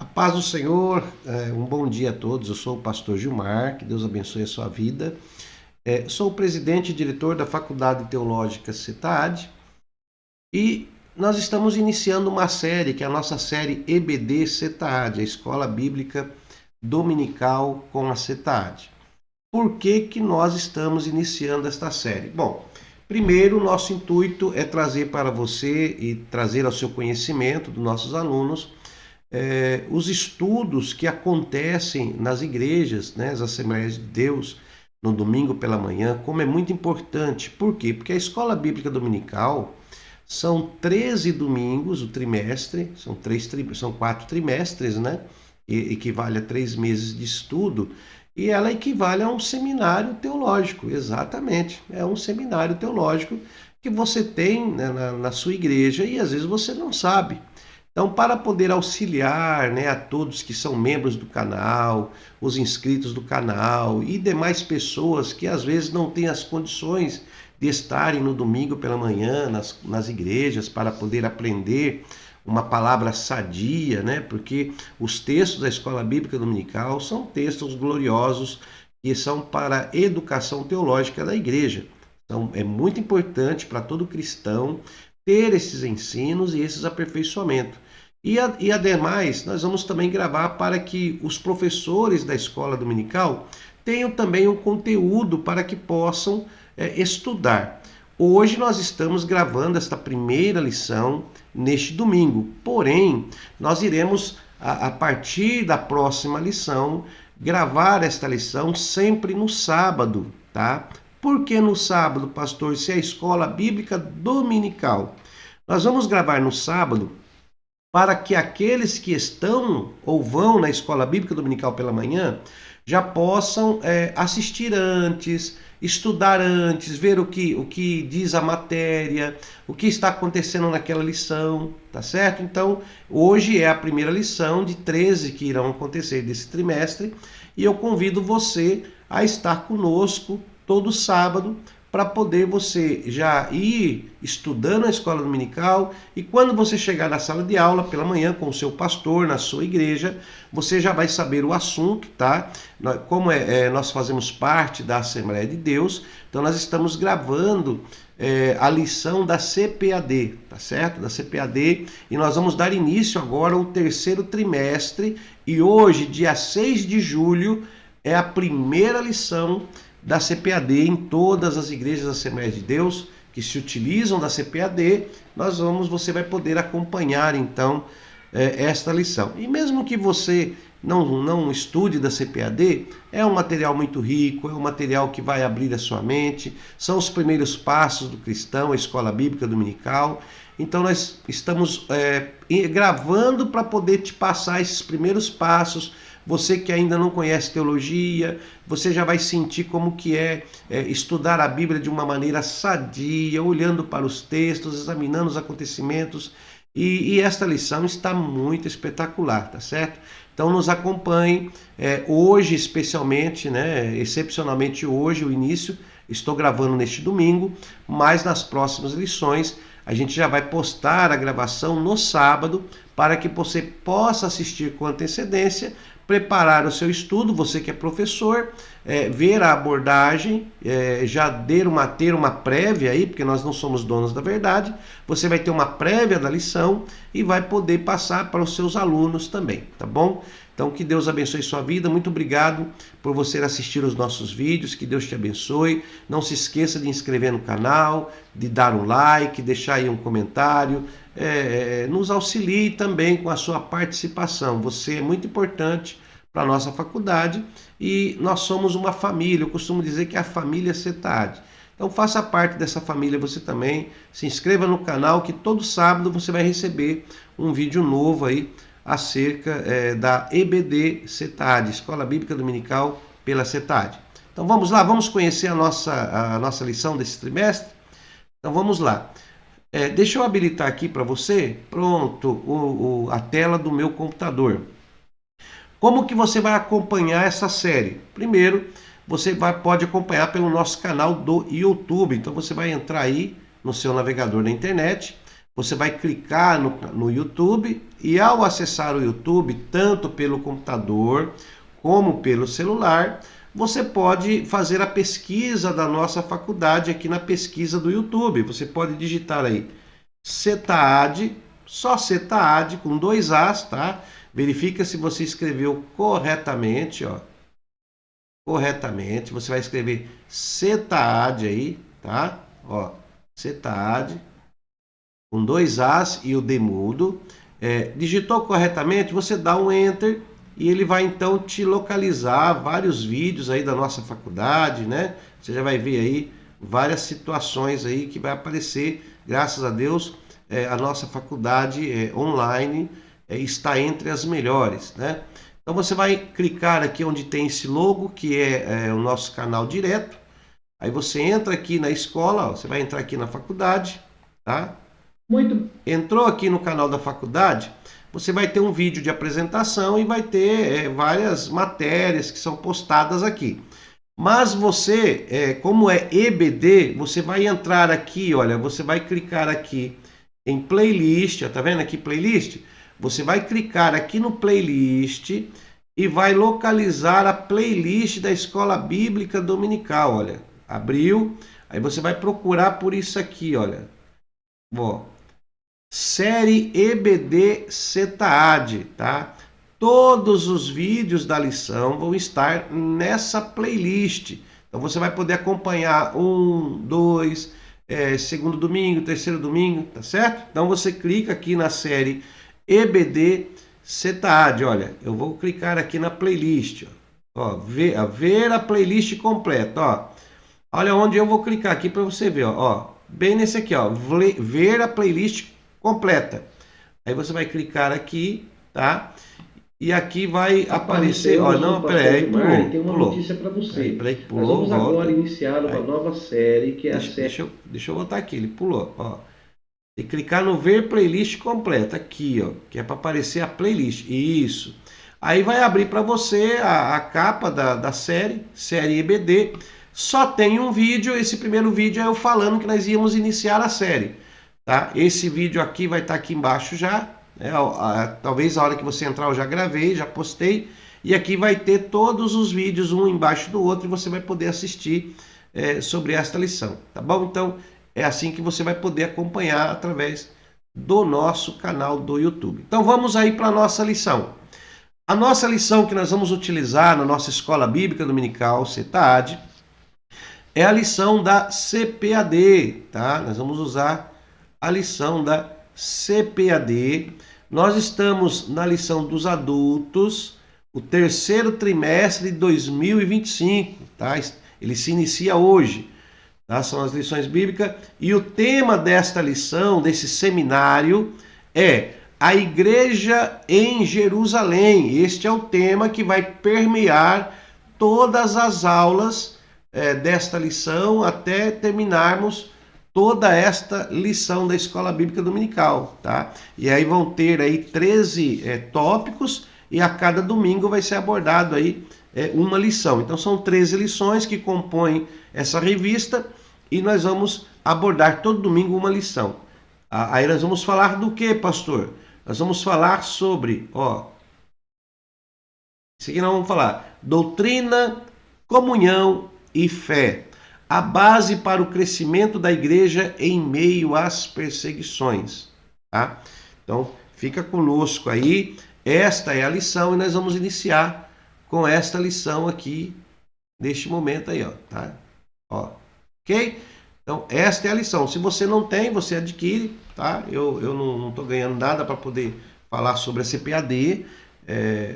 A paz do Senhor, um bom dia a todos. Eu sou o pastor Gilmar, que Deus abençoe a sua vida. Sou o presidente e diretor da Faculdade Teológica CETAD e nós estamos iniciando uma série, que é a nossa série EBD CETAD, a Escola Bíblica Dominical com a CETAD. Por que que nós estamos iniciando esta série? Bom, primeiro, o nosso intuito é trazer para você e trazer ao seu conhecimento dos nossos alunos os estudos que acontecem nas igrejas, né, as Assembleias de Deus, no domingo pela manhã, como é muito importante. Por quê? Porque a Escola Bíblica Dominical são 13 domingos, o trimestre, são 4 trimestres, né? Equivale a 3 meses de estudo, e ela equivale a um seminário teológico, exatamente. É um seminário teológico que você tem, né, na sua igreja e às vezes você não sabe. Então, para poder auxiliar, né, a todos que são membros do canal, os inscritos do canal e demais pessoas que às vezes não têm as condições de estarem no domingo pela manhã nas igrejas para poder aprender uma palavra sadia, né? Porque os textos da Escola Bíblica Dominical são textos gloriosos que são para a educação teológica da igreja. Então, é muito importante para todo cristão ter esses ensinos e esses aperfeiçoamentos. E ademais, nós vamos também gravar para que os professores da escola dominical tenham também um conteúdo para que possam estudar. Hoje nós estamos gravando esta primeira lição neste domingo, porém, nós iremos, a partir da próxima lição, gravar esta lição sempre no sábado, tá? Por que no sábado, pastor, se é a escola bíblica dominical? Nós vamos gravar no sábado para que aqueles que estão ou vão na escola bíblica dominical pela manhã já possam assistir antes, estudar antes, ver o que diz a matéria, o que está acontecendo naquela lição, tá certo? Então, hoje é a primeira lição de 13 que irão acontecer desse trimestre e eu convido você a estar conosco todo sábado para poder você já ir estudando a escola dominical e quando você chegar na sala de aula pela manhã com o seu pastor na sua igreja, você já vai saber o assunto, tá? Como nós fazemos parte da Assembleia de Deus, então nós estamos gravando a lição da CPAD, tá certo? Da CPAD, e nós vamos dar início agora ao terceiro trimestre e hoje, dia 6 de julho, é a primeira lição da CPAD em todas as igrejas da Assembleia de Deus que se utilizam da CPAD, você vai poder acompanhar então esta lição. E mesmo que você não estude da CPAD, é um material muito rico, é um material que vai abrir a sua mente, são os primeiros passos do cristão, a escola bíblica dominical. Então nós estamos gravando para poder te passar esses primeiros passos. Você que ainda não conhece teologia, você já vai sentir como que é estudar a Bíblia de uma maneira sadia, olhando para os textos, examinando os acontecimentos. E esta lição está muito espetacular, tá certo? Então nos acompanhe hoje especialmente, né, excepcionalmente hoje, o início, estou gravando neste domingo, mas nas próximas lições a gente já vai postar a gravação no sábado para que você possa assistir com antecedência, preparar o seu estudo, você que é professor, ver a abordagem, já ter uma prévia aí, porque nós não somos donos da verdade, você vai ter uma prévia da lição e vai poder passar para os seus alunos também, tá bom? Então que Deus abençoe sua vida, muito obrigado por você assistir os nossos vídeos, que Deus te abençoe, não se esqueça de inscrever no canal, de dar um like, deixar aí um comentário, nos auxilie também com a sua participação, você é muito importante para a nossa faculdade e nós somos uma família, eu costumo dizer que é a família CETAD. Então faça parte dessa família você também, se inscreva no canal que todo sábado você vai receber um vídeo novo aí acerca da EBD CETAD, Escola Bíblica Dominical pela CETAD. Então vamos lá, vamos conhecer a nossa lição desse trimestre? Então vamos lá. Deixa eu habilitar aqui para você, pronto, a tela do meu computador. Como que você vai acompanhar essa série? Primeiro, você pode acompanhar pelo nosso canal do YouTube. Então você vai entrar aí no seu navegador da internet, você vai clicar no YouTube e ao acessar o YouTube, tanto pelo computador como pelo celular, você pode fazer a pesquisa da nossa faculdade aqui na pesquisa do YouTube. Você pode digitar aí CETAD, só CETAD com 2 As, tá? Verifica se você escreveu corretamente, ó. Corretamente, você vai escrever CETAD aí, tá? Ó, CETAD com 2 As e o D mudo. Digitou corretamente, você dá um Enter e ele vai então te localizar vários vídeos aí da nossa faculdade, né? Você já vai ver aí várias situações aí que vai aparecer, graças a Deus, a nossa faculdade online está entre as melhores, né? Então você vai clicar aqui onde tem esse logo, que é o nosso canal direto. Aí você entra aqui na escola, ó, você vai entrar aqui na faculdade, tá? Entrou aqui no canal da faculdade, você vai ter um vídeo de apresentação e vai ter várias matérias que são postadas aqui. Mas você, como é EBD, você vai entrar aqui, olha, você vai clicar aqui em playlist, ó, tá vendo aqui playlist? Você vai clicar aqui no playlist e vai localizar a playlist da Escola Bíblica Dominical, olha. Abriu, aí você vai procurar por isso aqui, olha. Ó, série EBD CETAD, tá? Todos os vídeos da lição vão estar nessa playlist. Então você vai poder acompanhar 1, 2, segundo domingo, terceiro domingo, tá certo? Então você clica aqui na série EBD CETAD, olha, eu vou clicar aqui na playlist, ó, ver a playlist completa, ó. Olha onde eu vou clicar aqui para você ver, ó, bem nesse aqui, ó, ver a playlist completa. Aí você vai clicar aqui, tá? E aqui vai aparecer, ó, não, peraí, pulou. Tem uma notícia para você. Peraí, pulou. Nós vamos agora iniciar uma nova série, que é a série... Deixa eu voltar aqui, ele pulou, ó. E clicar no ver playlist completa, aqui, ó, que é para aparecer a playlist. Isso. Aí vai abrir para você a capa da série EBD. Só tem um vídeo, esse primeiro vídeo é eu falando que nós íamos iniciar a série, tá? Esse vídeo aqui vai estar aqui embaixo já, né? Talvez a hora que você entrar eu já gravei, já postei, e aqui vai ter todos os vídeos um embaixo do outro e você vai poder assistir sobre esta lição, tá bom? Então é assim que você vai poder acompanhar através do nosso canal do YouTube. Então vamos aí para a nossa lição. A nossa lição que nós vamos utilizar na nossa Escola Bíblica Dominical, CETAD, é a lição da CPAD, tá? Nós vamos usar a lição da CPAD. Nós estamos na lição dos adultos, o terceiro trimestre de 2025, tá? Ele se inicia hoje, tá? São as lições bíblicas e o tema desta lição, desse seminário, é a igreja em Jerusalém. Este é o tema que vai permear todas as aulas desta lição até terminarmos toda esta lição da Escola Bíblica Dominical, tá? E aí vão ter aí 13 tópicos e a cada domingo vai ser abordado aí uma lição. Então são 13 lições que compõem essa revista e nós vamos abordar todo domingo uma lição. Aí nós vamos falar do que, pastor? Nós vamos falar sobre, ó, isso aqui nós vamos falar, doutrina, comunhão e fé, a base para o crescimento da igreja em meio às perseguições, tá? Então, fica conosco aí, esta é a lição e nós vamos iniciar com esta lição aqui, neste momento aí, ó, tá? Ó, ok? Então, esta é a lição. Se você não tem, você adquire, tá? Eu não estou ganhando nada para poder falar sobre a CPAD,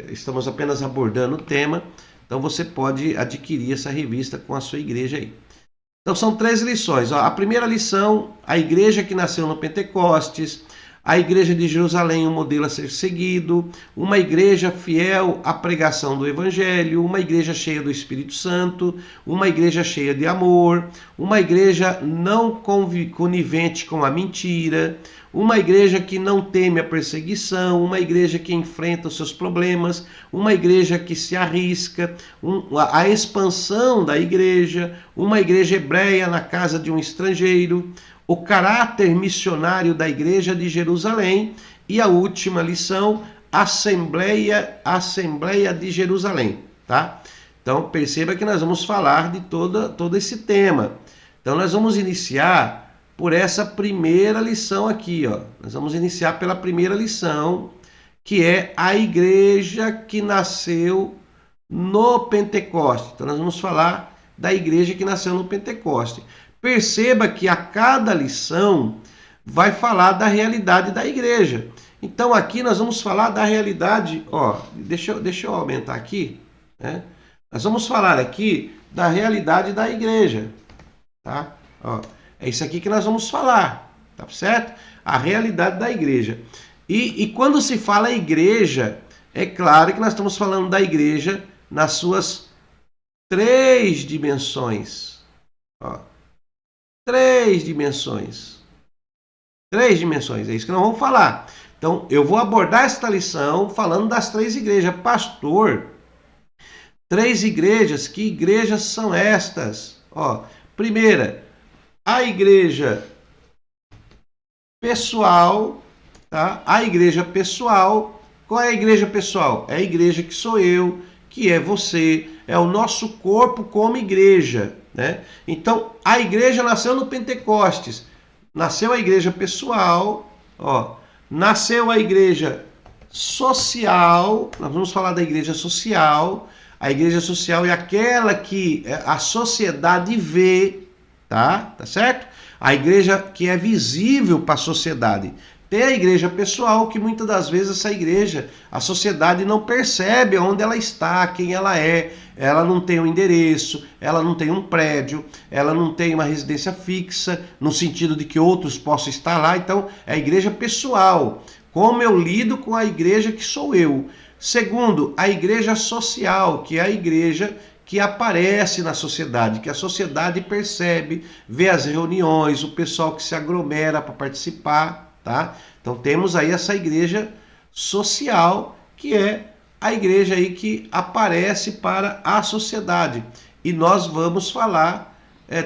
estamos apenas abordando o tema. Então você pode adquirir essa revista com a sua igreja aí. Então são 13 lições. A primeira lição, a igreja que nasceu no Pentecostes, a igreja de Jerusalém, um modelo a ser seguido, uma igreja fiel à pregação do Evangelho, uma igreja cheia do Espírito Santo, uma igreja cheia de amor, uma igreja não conivente com a mentira, uma igreja que não teme a perseguição, uma igreja que enfrenta os seus problemas, uma igreja que se arrisca, a expansão da igreja, uma igreja hebreia na casa de um estrangeiro, o caráter missionário da Igreja de Jerusalém e a última lição, Assembleia de Jerusalém, tá? Então perceba que nós vamos falar de todo esse tema. Então nós vamos iniciar por essa primeira lição aqui, ó. Nós vamos iniciar pela primeira lição, que é a igreja que nasceu no Pentecoste. Então nós vamos falar da igreja que nasceu no Pentecoste. Perceba que a cada lição vai falar da realidade da igreja. Então aqui nós vamos falar da realidade, ó, deixa eu aumentar aqui, né? Nós vamos falar aqui da realidade da igreja, tá? Ó, é isso aqui que nós vamos falar, tá certo? A realidade da igreja. E quando se fala igreja, é claro que nós estamos falando da igreja nas suas 3 dimensões. Ó, 3 dimensões. 3 dimensões, é isso que nós vamos falar. Então, eu vou abordar esta lição falando das 3 igrejas. Pastor, 3 igrejas, que igrejas são estas? Ó, primeira, a igreja pessoal, tá? A igreja pessoal. Qual é a igreja pessoal? É a igreja que sou eu, que é você, é o nosso corpo como igreja, né? Então, a igreja nasceu no Pentecostes. Nasceu a igreja pessoal, ó, nasceu a igreja social. Nós vamos falar da igreja social. A igreja social é aquela que a sociedade vê, tá certo? A igreja que é visível para a sociedade. Tem a igreja pessoal, que muitas das vezes essa igreja, a sociedade não percebe onde ela está, quem ela é. Ela não tem um endereço, ela não tem um prédio, ela não tem uma residência fixa, no sentido de que outros possam estar lá. Então, é a igreja pessoal. Como eu lido com a igreja que sou eu. Segundo, a igreja social, que é a igreja que aparece na sociedade, que a sociedade percebe, vê as reuniões, o pessoal que se aglomera para participar, tá? Então temos aí essa igreja social, que é a igreja aí que aparece para a sociedade. E nós vamos falar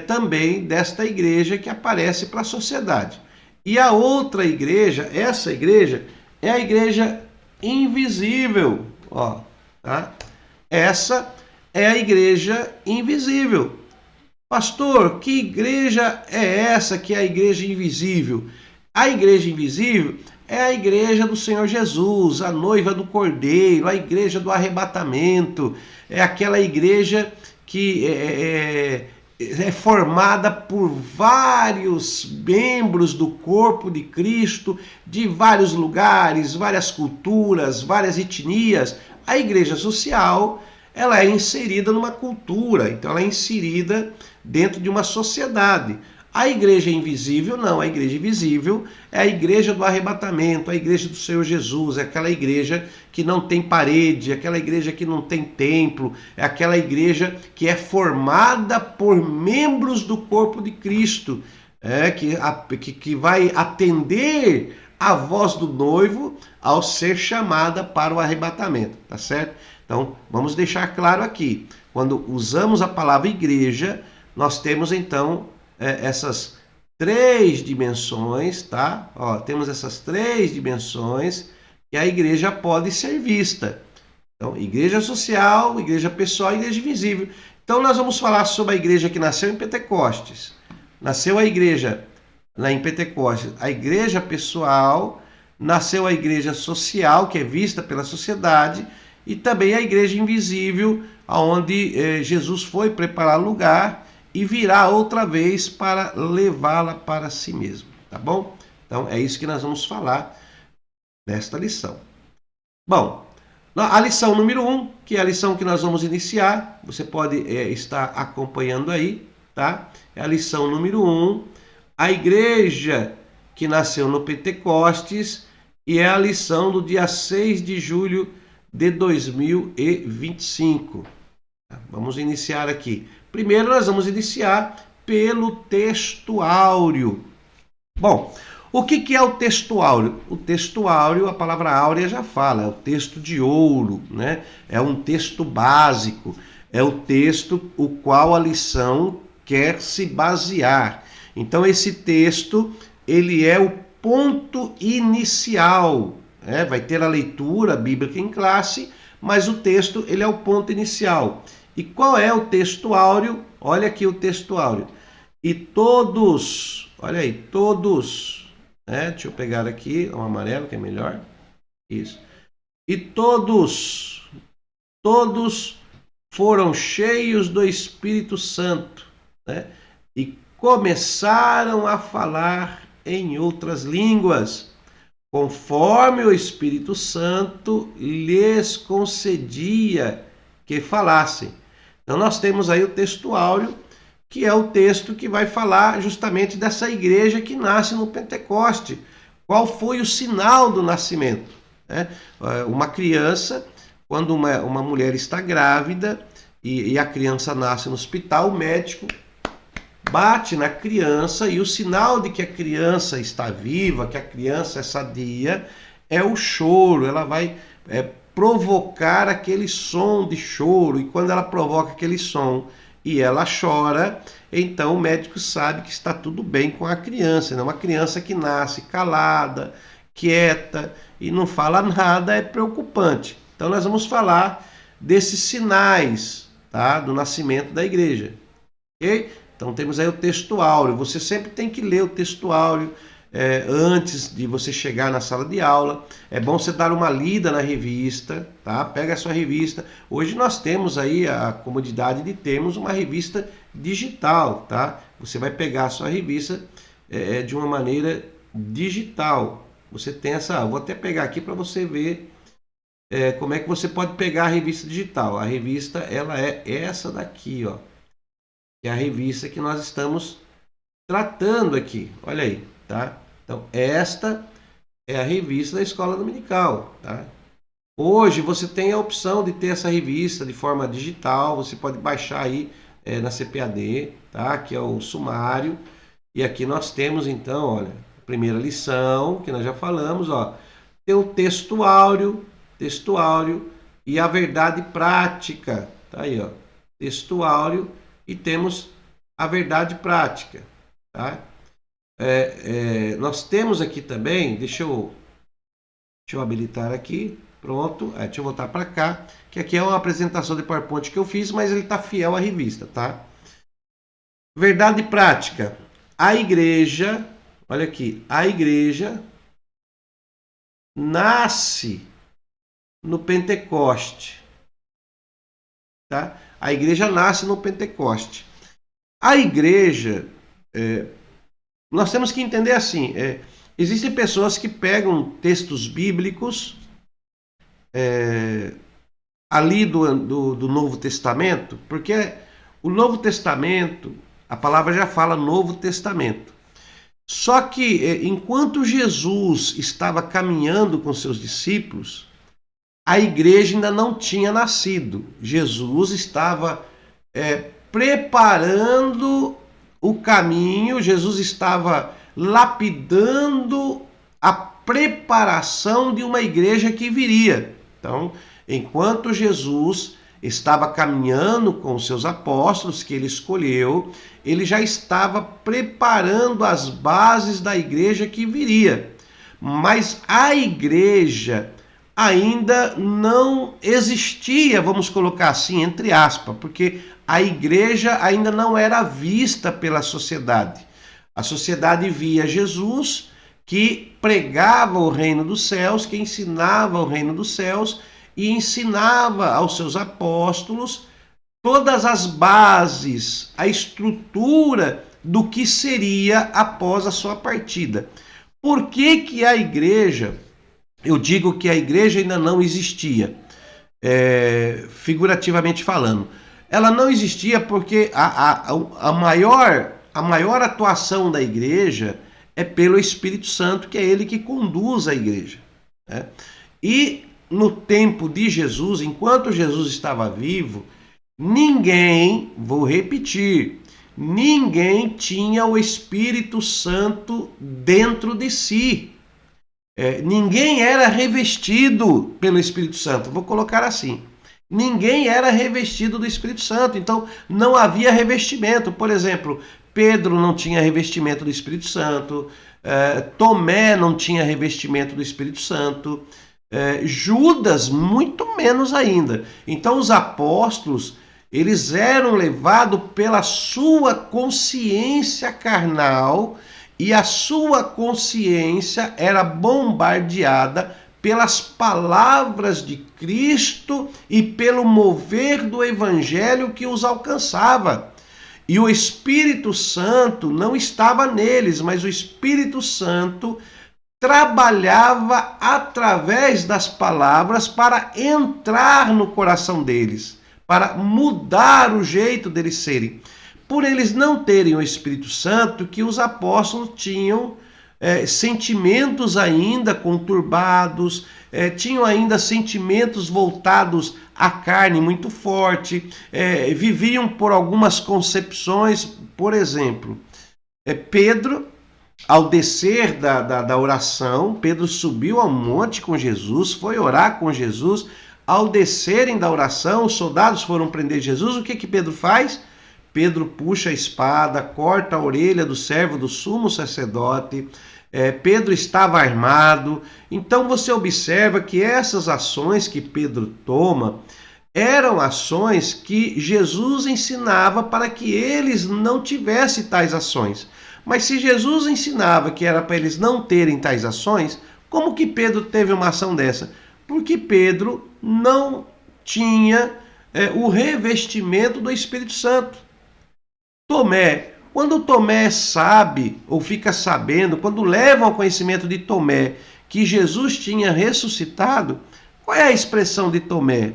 também desta igreja que aparece para a sociedade. E a outra igreja, essa igreja, é a igreja invisível, ó, tá? Essa é a igreja invisível. Pastor, que igreja é essa que é a igreja invisível? A igreja invisível é a igreja do Senhor Jesus, a noiva do Cordeiro, a igreja do arrebatamento, é aquela igreja que é formada por vários membros do corpo de Cristo, de vários lugares, várias culturas, várias etnias. A igreja social, ela é inserida numa cultura, então ela é inserida dentro de uma sociedade. A igreja invisível não, a igreja invisível é a igreja do arrebatamento, a igreja do Senhor Jesus, é aquela igreja que não tem parede, aquela igreja que não tem templo, é aquela igreja que é formada por membros do corpo de Cristo, que vai atender a voz do noivo ao ser chamada para o arrebatamento, tá certo? Então, vamos deixar claro aqui, quando usamos a palavra igreja, nós temos então essas 3 dimensões, tá? Ó, temos essas 3 dimensões que a igreja pode ser vista. Então, igreja social, igreja pessoal e igreja invisível. Então, nós vamos falar sobre a igreja que nasceu em Pentecostes. Nasceu a igreja lá em Pentecostes, a igreja pessoal, nasceu a igreja social, que é vista pela sociedade, e também a igreja invisível, onde Jesus foi preparar lugar e virá outra vez para levá-la para si mesmo, tá bom? Então é isso que nós vamos falar nesta lição. Bom, a lição número 1, que é a lição que nós vamos iniciar, você pode estar acompanhando aí, tá? É a lição número 1, a igreja que nasceu no Pentecostes, e é a lição do dia 6 de julho de 2025. Vamos iniciar aqui. Primeiro nós vamos iniciar pelo textuáureo. Bom, o que é o textuáureo? O textuáureo, a palavra áurea já fala, é o texto de ouro, né? É um texto básico, é o texto o qual a lição quer se basear. Então esse texto, ele é o ponto inicial, né? Vai ter a leitura bíblica em classe, mas o texto, ele é o ponto inicial. E qual é o texto áureo? Olha aqui o texto áureo. E todos, olha aí, todos, né? Deixa eu pegar aqui o amarelo que é melhor. Isso. E todos foram cheios do Espírito Santo, né? E começaram a falar em outras línguas, conforme o Espírito Santo lhes concedia que falassem. Então nós temos aí o texto áureo, que é o texto que vai falar justamente dessa igreja que nasce no Pentecoste. Qual foi o sinal do nascimento? Uma criança, quando uma mulher está grávida e a criança nasce no hospital, o médico bate na criança e o sinal de que a criança está viva, que a criança é sadia, é o choro. Ela vai provocar aquele som de choro, e quando ela provoca aquele som e ela chora, então o médico sabe que está tudo bem com a criança. Não, uma criança que nasce calada, quieta e não fala nada é preocupante. Então nós vamos falar desses sinais, tá, do nascimento da igreja. Ok? Então temos aí o texto áureo. Você sempre tem que ler o texto áureo antes de você chegar na sala de aula. É bom você dar uma lida na revista, tá? Pega a sua revista. Hoje nós temos aí a comodidade de termos uma revista digital, tá? Você vai pegar a sua revista de uma maneira digital. Você tem essa... Vou até pegar aqui para você ver como é que você pode pegar a revista digital. A revista, ela é essa daqui, ó. Que é a revista que nós estamos tratando aqui. Olha aí, tá? Então, esta é a revista da Escola Dominical, tá? Hoje você tem a opção de ter essa revista de forma digital. Você pode baixar aí na CPAD, tá? Que é o sumário. E aqui nós temos, então, olha, a primeira lição, que nós já falamos, ó. Tem o texto áureo e a verdade prática. Tá aí, ó. Texto áureo e temos a verdade prática, tá? Nós temos aqui também, deixa eu habilitar aqui, pronto, deixa eu voltar para cá, que aqui é uma apresentação de PowerPoint que eu fiz, mas ele está fiel à revista, tá? Verdade prática. A igreja, olha aqui, a igreja nasce no Pentecoste, tá? A igreja nasce no Pentecoste. A igreja, nós temos que entender assim, existem pessoas que pegam textos bíblicos ali do Novo Testamento, porque o Novo Testamento, a palavra já fala Novo Testamento. Só que enquanto Jesus estava caminhando com seus discípulos, a igreja ainda não tinha nascido. Jesus estava preparando o caminho, Jesus estava lapidando a preparação de uma igreja que viria. Então, enquanto Jesus estava caminhando com os seus apóstolos que ele escolheu, ele já estava preparando as bases da igreja que viria. Mas a igreja ainda não existia, vamos colocar assim, entre aspas, porque a igreja ainda não era vista pela sociedade. A sociedade via Jesus, que pregava o reino dos céus, que ensinava o reino dos céus e ensinava aos seus apóstolos todas as bases, a estrutura do que seria após a sua partida. Por que a igreja... Eu digo que a igreja ainda não existia, figurativamente falando. Ela não existia porque a maior atuação da igreja é pelo Espírito Santo, que é ele que conduz a igreja, né? E no tempo de Jesus, enquanto Jesus estava vivo, ninguém, vou repetir, ninguém tinha o Espírito Santo dentro de si. Ninguém era revestido pelo Espírito Santo. Vou colocar assim. Ninguém era revestido do Espírito Santo. Então, não havia revestimento. Por exemplo, Pedro não tinha revestimento do Espírito Santo, Tomé não tinha revestimento do Espírito Santo, Judas muito menos ainda. Então os apóstolos, eles eram levados pela sua consciência carnal, e a sua consciência era bombardeada pelas palavras de Cristo e pelo mover do Evangelho que os alcançava. E o Espírito Santo não estava neles, mas o Espírito Santo trabalhava através das palavras para entrar no coração deles, para mudar o jeito deles serem. Por eles não terem o Espírito Santo, que os apóstolos tinham sentimentos ainda conturbados, tinham ainda sentimentos voltados à carne muito forte, viviam por algumas concepções. Por exemplo, Pedro, ao descer da oração, Pedro subiu ao monte com Jesus, foi orar com Jesus. Ao descerem da oração, os soldados foram prender Jesus. O que Pedro faz? Pedro puxa a espada, corta a orelha do servo do sumo sacerdote. Pedro estava armado. Então você observa que essas ações que Pedro toma eram ações que Jesus ensinava para que eles não tivessem tais ações. Mas se Jesus ensinava que era para eles não terem tais ações, como que Pedro teve uma ação dessa? Porque Pedro não tinha o revestimento do Espírito Santo. Tomé, quando Tomé sabe, ou fica sabendo, quando levam ao conhecimento de Tomé que Jesus tinha ressuscitado, qual é a expressão de Tomé?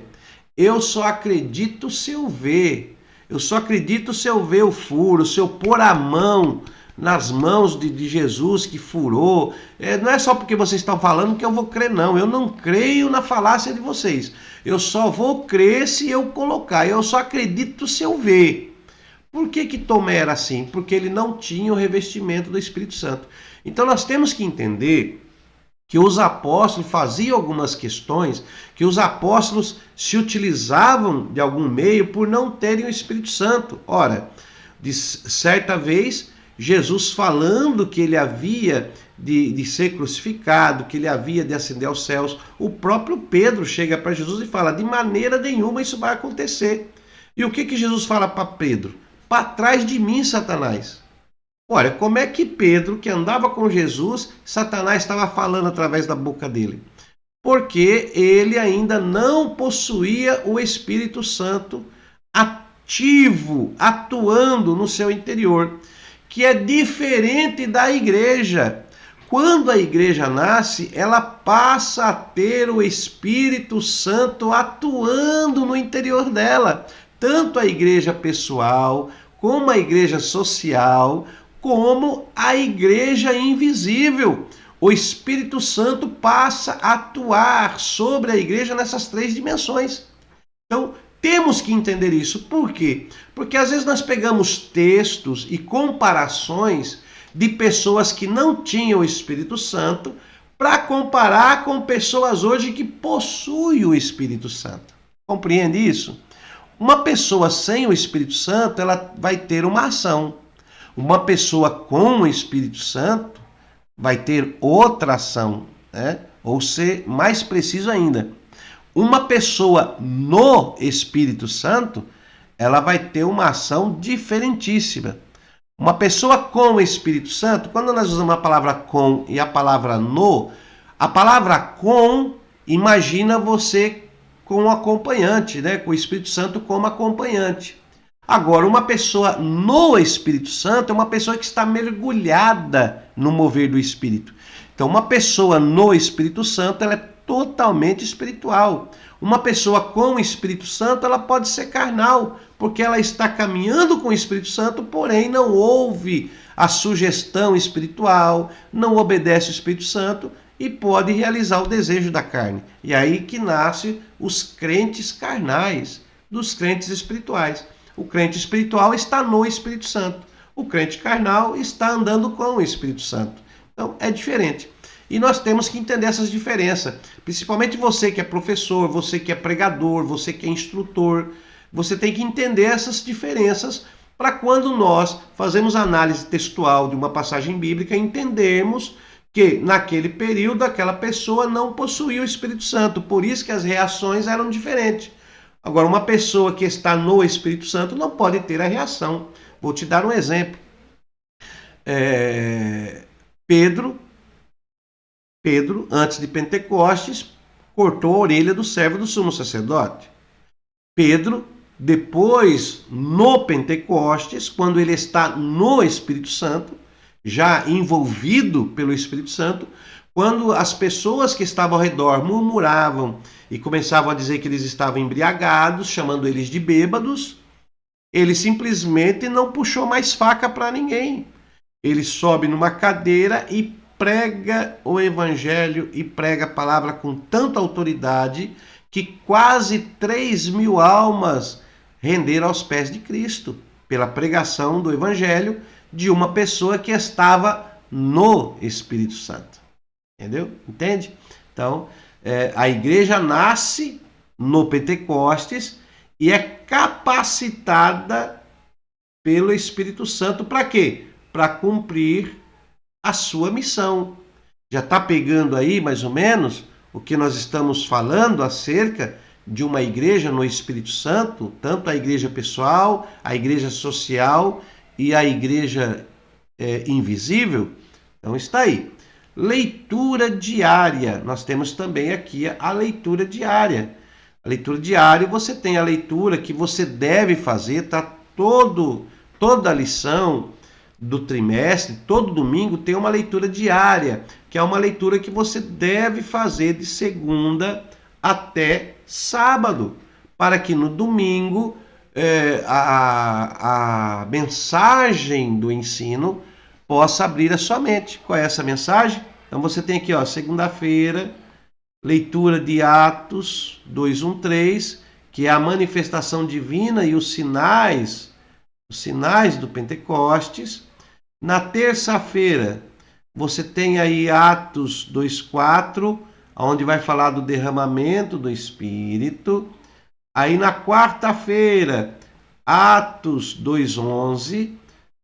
Eu só acredito se eu ver. Eu só acredito se eu ver o furo, se eu pôr a mão nas mãos de Jesus que furou. Não é só porque vocês estão falando que eu vou crer, não. Eu não creio na falácia de vocês. Eu só vou crer se eu colocar. Eu só acredito se eu ver. Por que Tomé era assim? Porque ele não tinha o revestimento do Espírito Santo. Então nós temos que entender que os apóstolos faziam algumas questões, que os apóstolos se utilizavam de algum meio por não terem o Espírito Santo. Ora, de certa vez, Jesus falando que ele havia de ser crucificado, que ele havia de ascender aos céus, o próprio Pedro chega para Jesus e fala: de maneira nenhuma isso vai acontecer. E o que Jesus fala para Pedro? Para trás de mim, Satanás. Olha, como é que Pedro, que andava com Jesus, Satanás estava falando através da boca dele? Porque ele ainda não possuía o Espírito Santo ativo, atuando no seu interior, que é diferente da igreja. Quando a igreja nasce, ela passa a ter o Espírito Santo atuando no interior dela. Tanto a igreja pessoal, como a igreja social, como a igreja invisível. O Espírito Santo passa a atuar sobre a igreja nessas três dimensões. Então, temos que entender isso. Por quê? Porque às vezes nós pegamos textos e comparações de pessoas que não tinham o Espírito Santo para comparar com pessoas hoje que possuem o Espírito Santo. Compreende isso? Uma pessoa sem o Espírito Santo, ela vai ter uma ação. Uma pessoa com o Espírito Santo vai ter outra ação, né? Ou ser mais preciso ainda, uma pessoa no Espírito Santo, ela vai ter uma ação diferentíssima. Uma pessoa com o Espírito Santo, quando nós usamos a palavra com e a palavra no, a palavra com, imagina você com um acompanhante, né? Com o Espírito Santo como acompanhante. Agora, uma pessoa no Espírito Santo é uma pessoa que está mergulhada no mover do Espírito. Então, uma pessoa no Espírito Santo, ela é totalmente espiritual. Uma pessoa com o Espírito Santo, ela pode ser carnal, porque ela está caminhando com o Espírito Santo, porém não ouve a sugestão espiritual, não obedece o Espírito Santo e pode realizar o desejo da carne. E aí que nasce os crentes carnais dos crentes espirituais. O crente espiritual está no Espírito Santo. O crente carnal está andando com o Espírito Santo. Então, é diferente. E nós temos que entender essas diferenças. Principalmente você que é professor, você que é pregador, você que é instrutor. Você tem que entender essas diferenças para quando nós fazemos análise textual de uma passagem bíblica, entendermos que naquele período aquela pessoa não possuía o Espírito Santo, por isso que as reações eram diferentes. Agora, uma pessoa que está no Espírito Santo não pode ter a reação. Vou te dar um exemplo. Pedro, antes de Pentecostes, cortou a orelha do servo do sumo sacerdote. Pedro, depois, no Pentecostes, quando ele está no Espírito Santo, já envolvido pelo Espírito Santo, quando as pessoas que estavam ao redor murmuravam e começavam a dizer que eles estavam embriagados, chamando eles de bêbados, ele simplesmente não puxou mais faca para ninguém. Ele sobe numa cadeira e prega o evangelho e prega a palavra com tanta autoridade que quase 3.000 almas renderam aos pés de Cristo pela pregação do evangelho de uma pessoa que estava no Espírito Santo. Entendeu? Entende? Então, a igreja nasce no Pentecostes e é capacitada pelo Espírito Santo para quê? Para cumprir a sua missão. Já está pegando aí, mais ou menos, o que nós estamos falando acerca de uma igreja no Espírito Santo, tanto a igreja pessoal, a igreja social e a igreja invisível? Então está aí. Leitura diária. Nós temos também aqui a leitura diária. A leitura diária, você tem a leitura que você deve fazer, tá? Toda a lição do trimestre, todo domingo tem uma leitura diária, que é uma leitura que você deve fazer de segunda até sábado, para que no domingo a mensagem do ensino possa abrir a sua mente. Qual é essa mensagem? Então você tem aqui, segunda-feira, leitura de Atos 2:1-3, que é a manifestação divina e os sinais do Pentecostes. Na terça-feira, você tem aí Atos 2:4, onde vai falar do derramamento do Espírito. Aí na quarta-feira, Atos 2:11,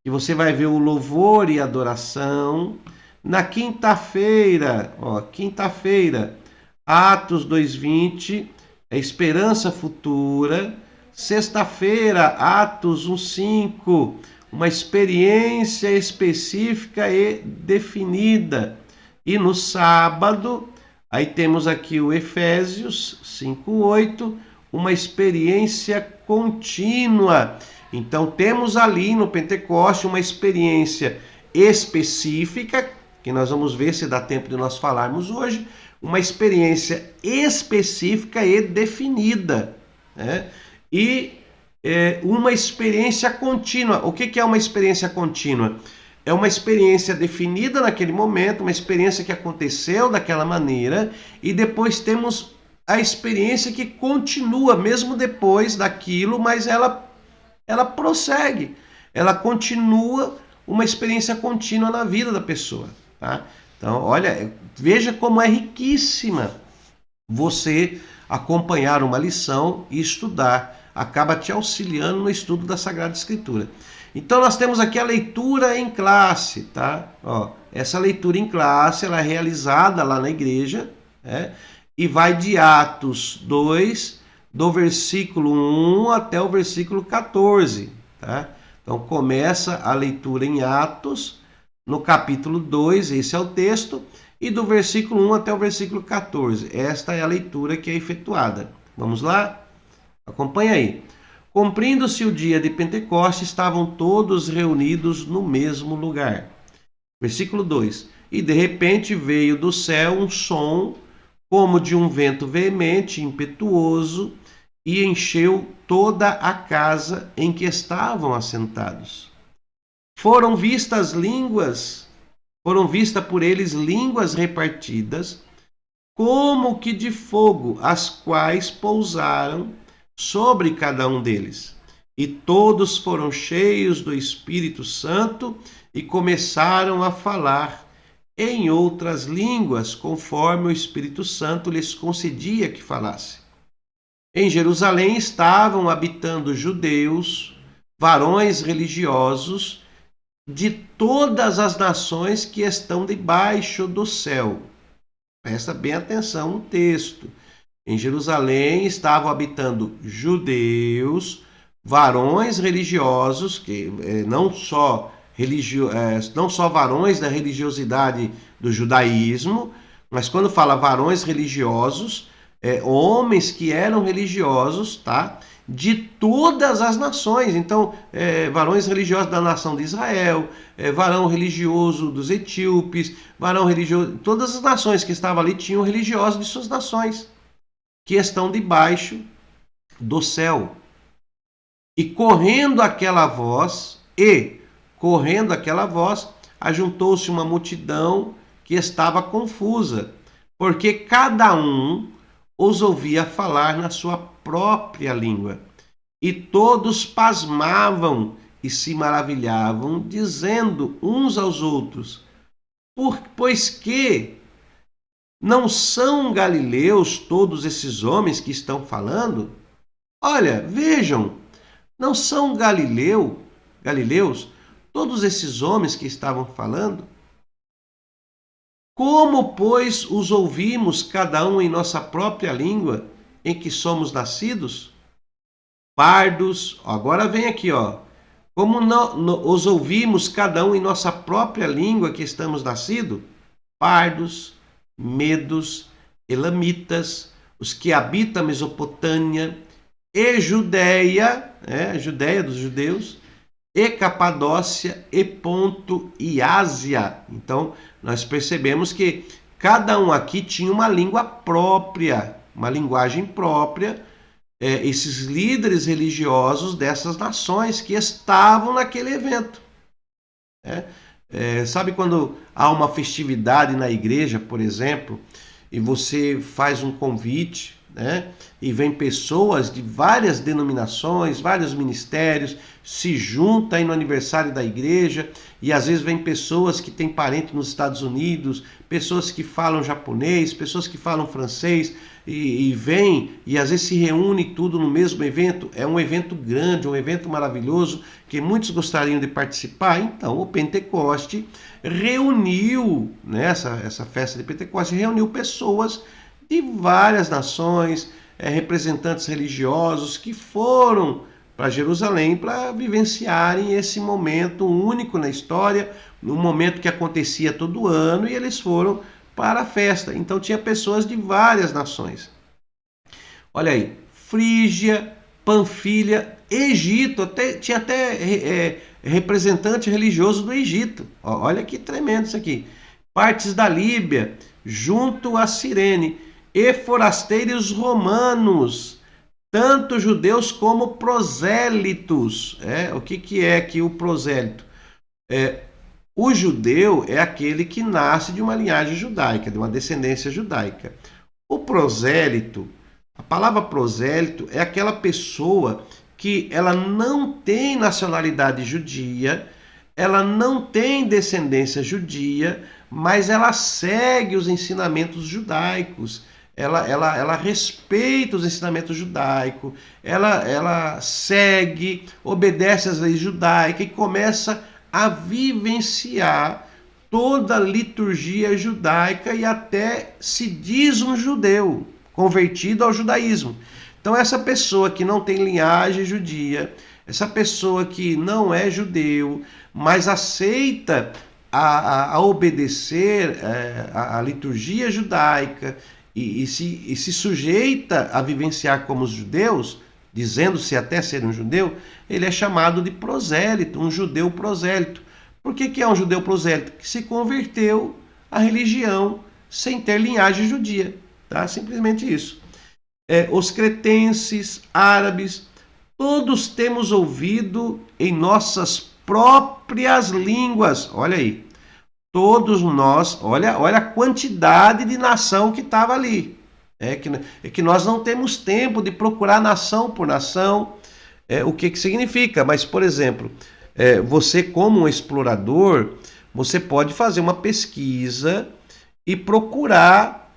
que você vai ver o louvor e adoração. Na quinta-feira, Atos 2:20, a esperança futura. Sexta-feira, Atos 1:5, uma experiência específica e definida. E no sábado, aí temos aqui o Efésios 5:8, uma experiência contínua. Então temos ali no Pentecoste uma experiência específica, que nós vamos ver se dá tempo de nós falarmos hoje, uma experiência específica e definida, né? E uma experiência contínua. O que é uma experiência contínua? É uma experiência definida naquele momento, uma experiência que aconteceu daquela maneira, e depois temos a experiência que continua mesmo depois daquilo, mas ela prossegue, ela continua, uma experiência contínua na vida da pessoa, tá? Então, olha, veja como é riquíssima você acompanhar uma lição e estudar. Acaba te auxiliando no estudo da Sagrada Escritura. Então nós temos aqui a leitura em classe, tá? Essa leitura em classe, ela é realizada lá na igreja, né? E vai de Atos 2, do versículo 1 até o versículo 14, tá? Então começa a leitura em Atos, no capítulo 2, esse é o texto, e do versículo 1 até o versículo 14. Esta é a leitura que é efetuada. Vamos lá? Acompanha aí. Cumprindo-se o dia de Pentecostes, estavam todos reunidos no mesmo lugar. Versículo 2. E de repente veio do céu um som, como de um vento veemente, impetuoso, e encheu toda a casa em que estavam assentados. Foram vistas por eles línguas repartidas, como que de fogo, as quais pousaram sobre cada um deles. E todos foram cheios do Espírito Santo e começaram a falar em outras línguas, conforme o Espírito Santo lhes concedia que falasse. Em Jerusalém estavam habitando judeus varões religiosos de todas as nações que estão debaixo do céu. Presta bem atenção no texto. Em Jerusalém estavam habitando judeus, varões religiosos, que não só varões da religiosidade do judaísmo, mas quando fala varões religiosos, homens que eram religiosos, tá? De todas as nações. Então, varões religiosos da nação de Israel, varão religioso dos etíopes, varão religioso... Todas as nações que estavam ali tinham religiosos de suas nações, que estão debaixo do céu. E correndo aquela voz, ajuntou-se uma multidão que estava confusa, porque cada um os ouvia falar na sua própria língua. E todos pasmavam e se maravilhavam, dizendo uns aos outros: pois que não são galileus todos esses homens que estão falando? Olha, vejam, não são galileus todos esses homens que estavam falando? Como, pois, os ouvimos cada um em nossa própria língua, em que somos nascidos? Pardos, agora vem aqui, ó. Como os ouvimos cada um em nossa própria língua que estamos nascidos? Pardos, medos, elamitas, os que habitam a Mesopotâmia e Judéia, a Judéia dos judeus, e Capadócia, e Ponto e Ásia. Então, nós percebemos que cada um aqui tinha uma língua própria, uma linguagem própria, esses líderes religiosos dessas nações que estavam naquele evento. Sabe quando há uma festividade na igreja, por exemplo, e você faz um convite, e vem pessoas de várias denominações, vários ministérios, se juntam aí no aniversário da igreja, e às vezes vem pessoas que têm parente nos Estados Unidos, pessoas que falam japonês, pessoas que falam francês, e vem, e às vezes se reúne tudo no mesmo evento. É um evento grande, um evento maravilhoso, que muitos gostariam de participar. Então o Pentecoste reuniu, essa festa de Pentecoste reuniu pessoas de várias nações, representantes religiosos que foram para Jerusalém para vivenciarem esse momento único na história, um momento que acontecia todo ano, e eles foram para a festa. Então tinha pessoas de várias nações. Olha aí, Frígia, Panfilha, Egito, tinha até representante religioso do Egito. Olha que tremendo isso aqui. Partes da Líbia, junto a Cirene, e forasteiros romanos, tanto judeus como prosélitos. O que é aqui o prosélito? O judeu é aquele que nasce de uma linhagem judaica, de uma descendência judaica. O prosélito, a palavra prosélito é aquela pessoa que ela não tem nacionalidade judia, ela não tem descendência judia, mas ela segue os ensinamentos judaicos. Ela respeita os ensinamentos judaicos, ela segue, obedece às leis judaicas e começa a vivenciar toda a liturgia judaica e até se diz um judeu, convertido ao judaísmo. Então essa pessoa que não tem linhagem judia, essa pessoa que não é judeu, mas aceita a obedecer a liturgia judaica, e se sujeita a vivenciar como os judeus, dizendo-se até ser um judeu, ele é chamado de prosélito, um judeu prosélito. Por que é um judeu prosélito? Que se converteu à religião sem ter linhagem judia. Tá? Simplesmente isso. Os cretenses, árabes, todos temos ouvido em nossas próprias línguas. Olha aí. Todos nós, olha a quantidade de nação que estava ali. É que nós não temos tempo de procurar nação por nação o que significa. Mas, por exemplo, você como um explorador, você pode fazer uma pesquisa e procurar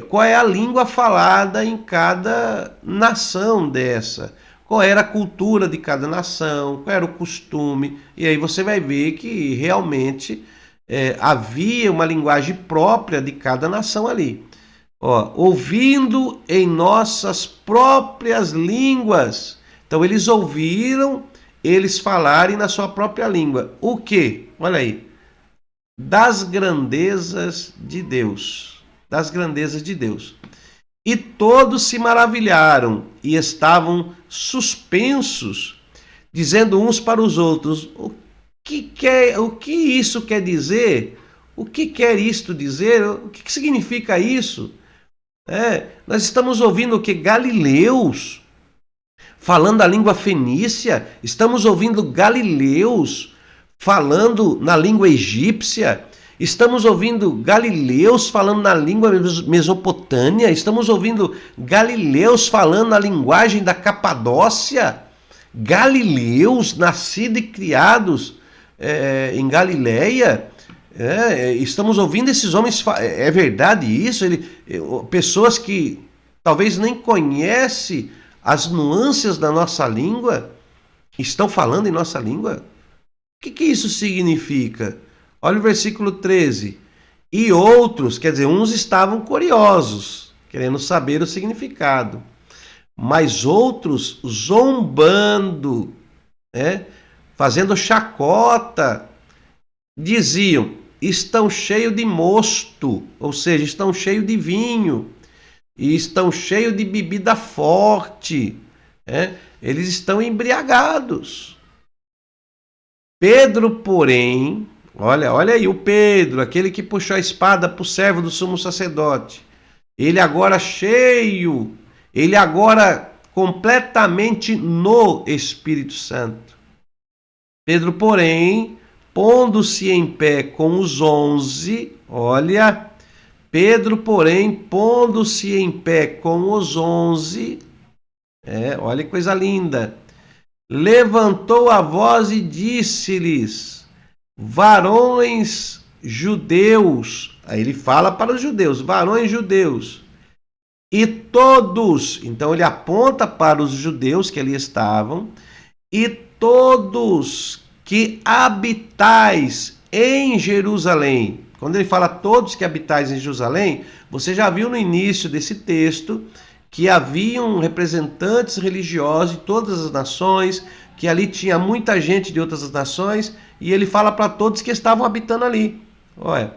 qual é a língua falada em cada nação dessa. qual era a cultura de cada nação, qual era o costume, e aí você vai ver que realmente havia uma linguagem própria de cada nação ali. Ó, ouvindo em nossas próprias línguas. Então eles ouviram eles falarem na sua própria língua. O quê? Olha aí. Das grandezas de Deus. Das grandezas de Deus. E todos se maravilharam e estavam suspensos, dizendo uns para os outros: o que isso quer dizer? O que quer isto dizer? O que significa isso? Nós estamos ouvindo o que? Galileus falando a língua fenícia, estamos ouvindo galileus falando na língua egípcia, estamos ouvindo galileus falando na língua mesopotâmia, estamos ouvindo galileus falando na linguagem da Capadócia, galileus nascidos e criados em Galileia. Estamos ouvindo esses homens, é verdade isso? Pessoas que talvez nem conhecem as nuances da nossa língua, estão falando em nossa língua? O que isso significa? Olha o versículo 13. E outros, quer dizer, uns estavam curiosos, querendo saber o significado, mas outros zombando, fazendo chacota, diziam: estão cheios de mosto, ou seja, estão cheios de vinho, e estão cheios de bebida forte, eles estão embriagados. Pedro, porém, olha aí o Pedro, aquele que puxou a espada para o servo do sumo sacerdote, ele agora cheio, ele agora completamente no Espírito Santo. Pedro, porém, pondo-se em pé com os 11, Pedro, porém, pondo-se em pé com os 11, olha que coisa linda, levantou a voz e disse-lhes: varões judeus, aí ele fala para os judeus, varões judeus, e todos, então ele aponta para os judeus que ali estavam, e todos que habitais em Jerusalém. Quando ele fala todos que habitais em Jerusalém, você já viu no início desse texto que haviam representantes religiosos de todas as nações, que ali tinha muita gente de outras nações, e ele fala para todos que estavam habitando ali. Olha,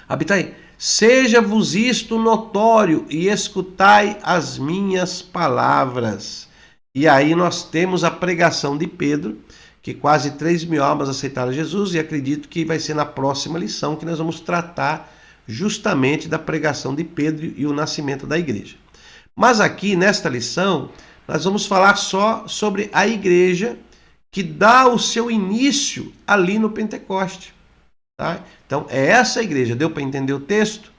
habitai, seja-vos isto notório e escutai as minhas palavras. E aí nós temos a pregação de Pedro, que quase 3.000 almas aceitaram Jesus, e acredito que vai ser na próxima lição que nós vamos tratar justamente da pregação de Pedro e o nascimento da igreja. Mas aqui, nesta lição, nós vamos falar só sobre a igreja que dá o seu início ali no Pentecoste. Tá? Então, é essa igreja. Deu para entender o texto?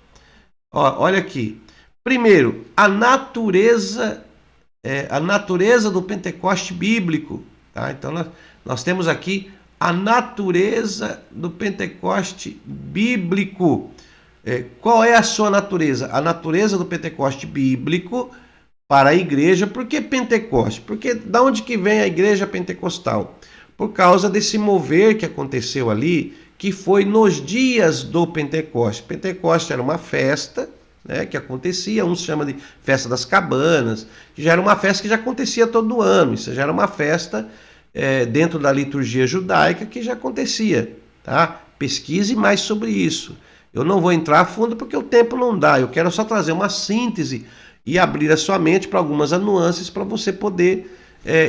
Olha aqui. Primeiro, a natureza do Pentecoste bíblico. Tá? Então, nós temos aqui a natureza do Pentecoste bíblico. Qual é a sua natureza? A natureza do Pentecoste bíblico para a igreja. Por que Pentecoste? Porque da onde que vem a igreja pentecostal? Por causa desse mover que aconteceu ali, que foi nos dias do Pentecoste. Pentecoste era uma festa, que acontecia, uns chamam de festa das cabanas, que já era uma festa que já acontecia todo ano. Isso já era uma festa dentro da liturgia judaica que já acontecia. Tá? Pesquise mais sobre isso. Eu não vou entrar a fundo porque o tempo não dá. Eu quero só trazer uma síntese e abrir a sua mente para algumas nuances para você poder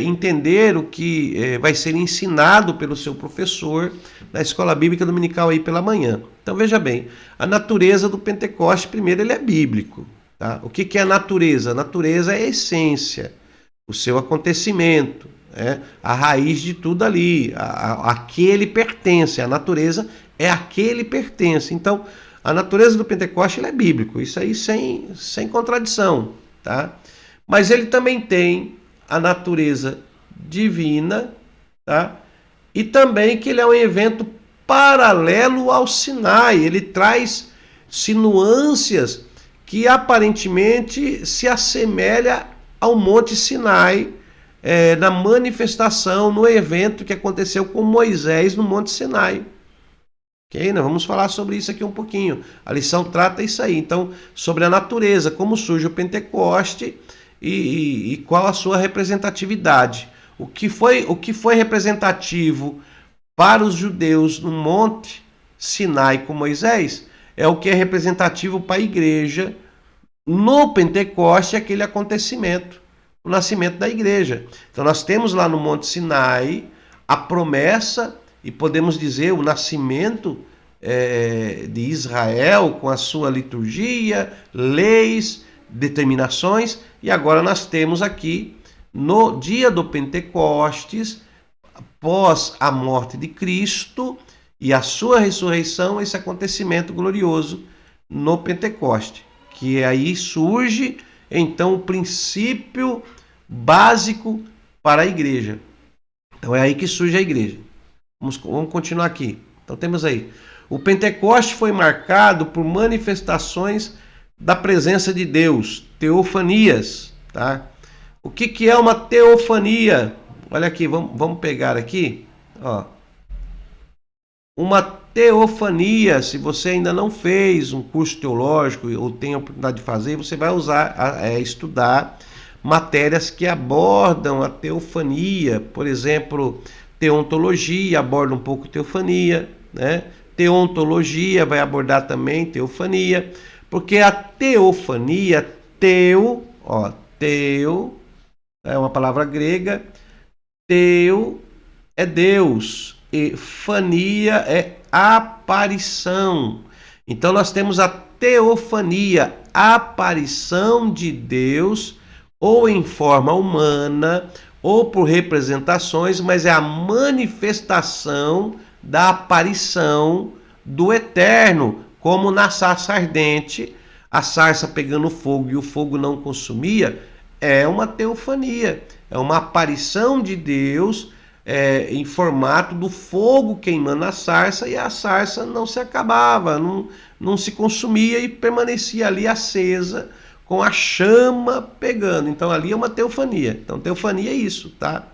entender o que vai ser ensinado pelo seu professor na escola bíblica dominical aí pela manhã. Então veja bem, a natureza do Pentecoste, primeiro, ele é bíblico. Tá? O que é a natureza? A natureza é a essência, o seu acontecimento, a raiz de tudo ali, a que ele pertence. A natureza é a que ele pertence. Então, a natureza do Pentecoste ele é bíblico, isso aí sem contradição. Tá? Mas ele também tem a natureza divina, tá? E também que ele é um evento paralelo ao Sinai. Ele traz nuances que aparentemente se assemelha ao Monte Sinai na manifestação, no evento que aconteceu com Moisés no Monte Sinai. Ok? Nós vamos falar sobre isso aqui um pouquinho. A lição trata isso aí. Então, sobre a natureza, como surge o Pentecoste e qual a sua representatividade. O que foi representativo para os judeus no Monte Sinai com Moisés é o que é representativo para a igreja no Pentecoste, aquele acontecimento, o nascimento da igreja. Então nós temos lá no Monte Sinai a promessa e podemos dizer o nascimento de Israel com a sua liturgia, leis, determinações, e agora nós temos aqui no dia do Pentecostes, após a morte de Cristo e a sua ressurreição, esse acontecimento glorioso no Pentecoste, que aí surge então o princípio básico para a igreja. Então é aí que surge a igreja. Vamos continuar aqui. Então temos aí, o Pentecoste foi marcado por manifestações da presença de Deus, teofanias, tá? O que é uma teofania? Olha aqui, vamos pegar aqui, ó. Uma teofania, se você ainda não fez um curso teológico ou tem a oportunidade de fazer, você vai estudar matérias que abordam a teofania. Por exemplo, teontologia aborda um pouco teofania, né? Teontologia vai abordar também teofania, porque a teofania, teo é uma palavra grega, teo é Deus e fania é aparição. Então nós temos a teofania, a aparição de Deus, ou em forma humana, ou por representações, mas é a manifestação da aparição do Eterno, como na sarça ardente, a sarça pegando fogo e o fogo não consumia, é uma teofania, é uma aparição de Deus em formato do fogo queimando a sarça, e a sarça não se acabava, não se consumia e permanecia ali acesa com a chama pegando. Então ali é uma teofania. Então teofania é isso, tá?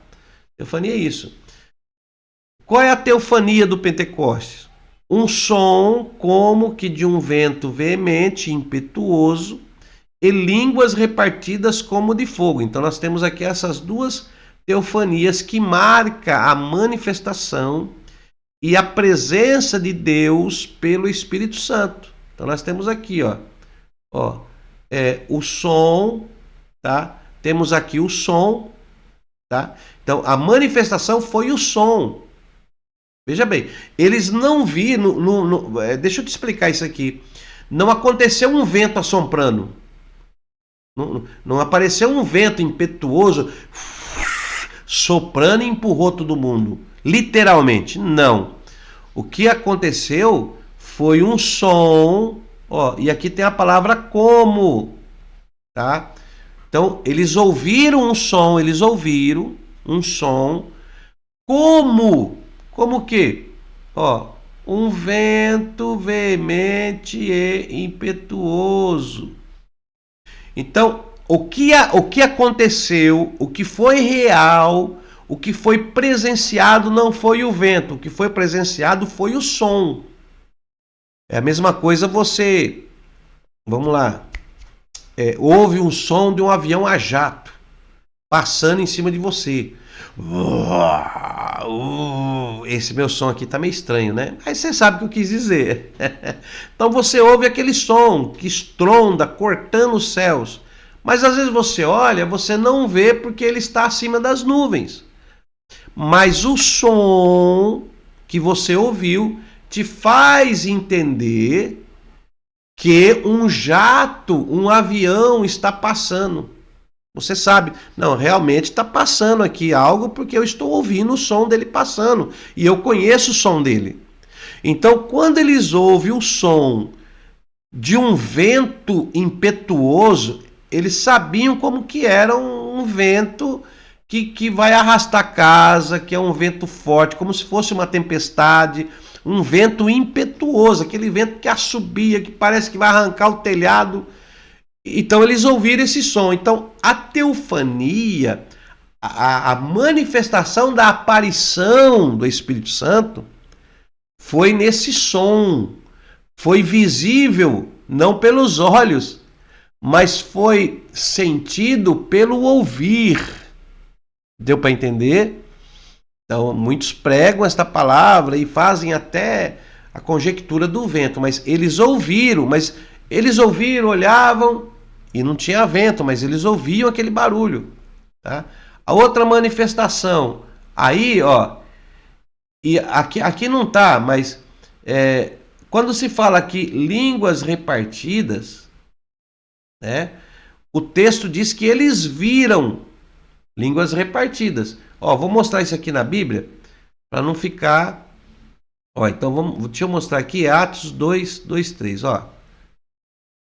Teofania é isso. Qual é a teofania do Pentecostes? Um som como que de um vento veemente, impetuoso, e línguas repartidas como de fogo. Então nós temos aqui essas duas teofanias que marca a manifestação e a presença de Deus pelo Espírito Santo. Então nós temos aqui, o som, tá? Temos aqui o som, tá? Então a manifestação foi o som. Veja bem, eles não viram, deixa eu te explicar isso aqui. Não aconteceu um vento assoprando. Não apareceu um vento impetuoso soprando e empurrou todo mundo. Literalmente, não. O que aconteceu foi um som, e aqui tem a palavra como, tá? Então, eles ouviram um som, como o quê? Um vento veemente e impetuoso. Então, o que aconteceu, o que foi real, o que foi presenciado não foi o vento, o que foi presenciado foi o som. É a mesma coisa você, vamos lá, ouve um som de um avião a jato passando em cima de você. Esse meu som aqui tá meio estranho, né? Mas você sabe o que eu quis dizer. Então você ouve aquele som que estronda, cortando os céus. Mas às vezes você olha, você não vê porque ele está acima das nuvens. Mas o som que você ouviu te faz entender que um jato, um avião está passando. Você sabe, não, realmente está passando aqui algo porque eu estou ouvindo o som dele passando e eu conheço o som dele. Então, quando eles ouvem o som de um vento impetuoso, eles sabiam como que era um vento que vai arrastar a casa, que é um vento forte, como se fosse uma tempestade, um vento impetuoso, aquele vento que assobia, que parece que vai arrancar o telhado. Então eles ouviram esse som. Então a teofania, a manifestação da aparição do Espírito Santo foi nesse som, foi visível não pelos olhos, mas foi sentido pelo ouvir. Deu para entender? Então, muitos pregam esta palavra e fazem até a conjectura do vento, mas eles ouviram, olhavam e não tinha vento, mas eles ouviam aquele barulho, tá? A outra manifestação, aí, ó, e aqui não tá, mas quando se fala aqui línguas repartidas, né? O texto diz que eles viram línguas repartidas. Ó, vou mostrar isso aqui na Bíblia para não ficar. Ó, então deixa eu mostrar aqui Atos 2, 2, 3, ó.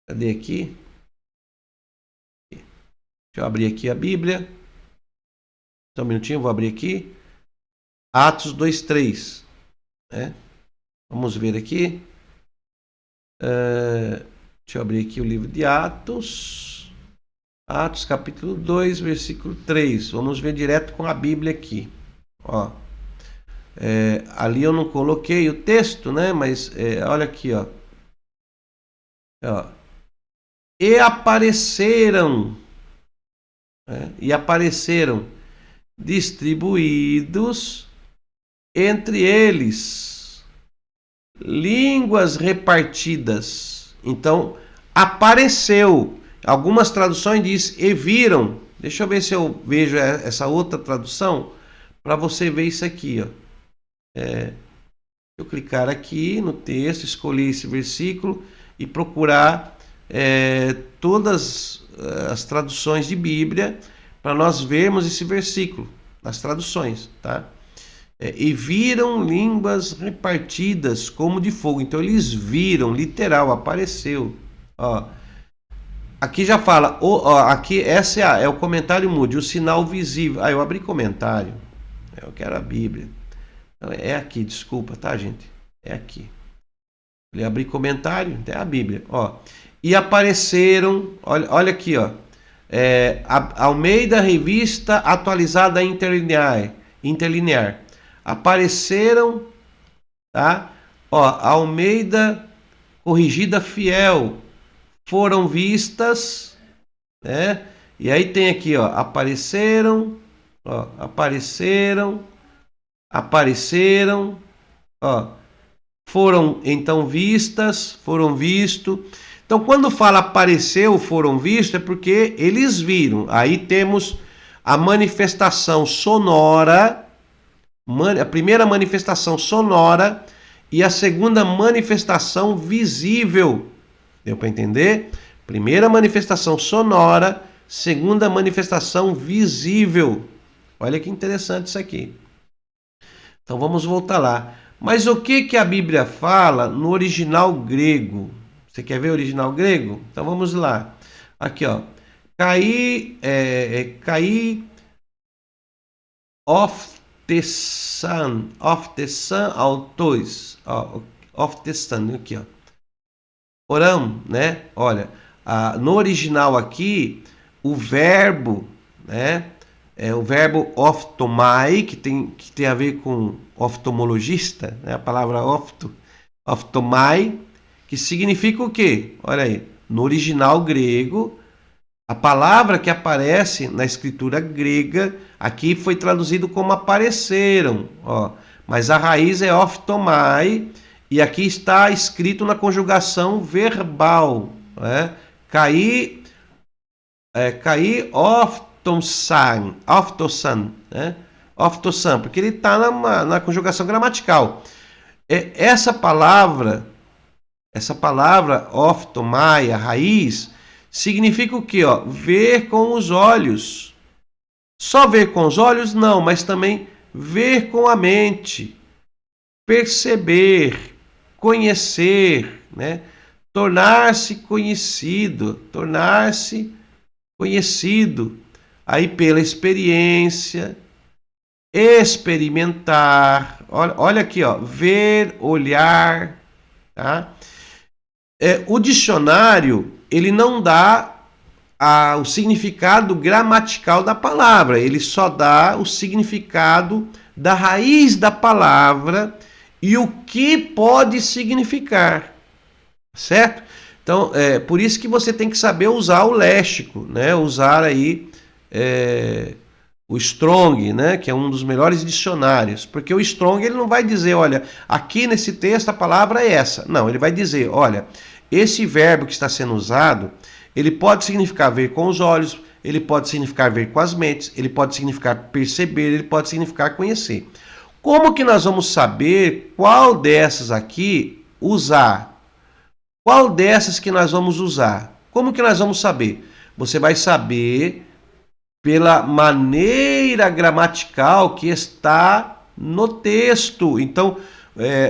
Cadê aqui? Deixa eu abrir aqui a Bíblia. Só um minutinho, vou abrir aqui. Atos 2, 3. Né? Vamos ver aqui. Deixa eu abrir aqui o livro de Atos. Atos capítulo 2, versículo 3. Vamos ver direto com a Bíblia aqui. Ó. Ali eu não coloquei o texto, né? Mas olha aqui, ó. E apareceram, distribuídos entre eles línguas repartidas. Então, apareceu. Algumas traduções diz e viram. Deixa eu ver se eu vejo essa outra tradução para você ver isso aqui, ó. Eu clicar aqui no texto, escolher esse versículo e procurar todas as traduções de Bíblia para nós vermos esse versículo nas traduções, tá? E viram línguas repartidas como de fogo. Então eles viram, literal, apareceu. Ó, aqui já fala, aqui essa é o comentário mudo, o sinal visível. Eu abri comentário. Eu quero a Bíblia. É aqui, desculpa, tá, gente? É aqui. Ele abri comentário, é a Bíblia, ó. E apareceram, olha aqui, ó. Almeida Revista Atualizada Interlinear. Apareceram, tá? Ó, Almeida Corrigida Fiel. Foram vistas, né? E aí tem aqui, ó, apareceram, ó. Foram então vistas, foram vistos. Então, quando fala apareceu, foram vistos, é porque eles viram. Aí temos a manifestação sonora, a primeira manifestação sonora e a segunda manifestação visível. Deu para entender? Primeira manifestação sonora, segunda manifestação visível. Olha que interessante isso aqui. Então vamos voltar lá. Mas o que a Bíblia fala no original grego? Você quer ver o original grego? Então vamos lá. Aqui, ó. Caí of the sun autos. Of the sun, aqui, ó. Oram, né? Olha, no original aqui, o verbo, né? O verbo oftomai, que tem a ver com oftalmologista, né? A palavra oftomai, que significa o quê? Olha aí, no original grego, a palavra que aparece na escritura grega, aqui foi traduzido como apareceram, ó, mas a raiz é oftomai, e aqui está escrito na conjugação verbal, né? Caí oftosan, né? Oftosan, porque ele está na conjugação gramatical. Essa palavra oftomai, a raiz, significa o quê? Ver com os olhos. Só ver com os olhos? Não, mas também ver com a mente. Perceber, conhecer, né? Tornar-se conhecido. Aí pela experiência, experimentar. Olha aqui, ó, ver, olhar, tá? O dicionário, ele não dá o significado gramatical da palavra, ele só dá o significado da raiz da palavra e o que pode significar, certo? Então, por isso que você tem que saber usar o léxico, né? Usar aí o Strong, né? Que é um dos melhores dicionários, porque o Strong ele não vai dizer, olha, aqui nesse texto a palavra é essa. Não, ele vai dizer, olha, esse verbo que está sendo usado, ele pode significar ver com os olhos, ele pode significar ver com as mentes, ele pode significar perceber, ele pode significar conhecer. Como que nós vamos saber qual dessas aqui usar? Qual dessas que nós vamos usar? Como que nós vamos saber? Você vai saber pela maneira gramatical que está no texto. Então,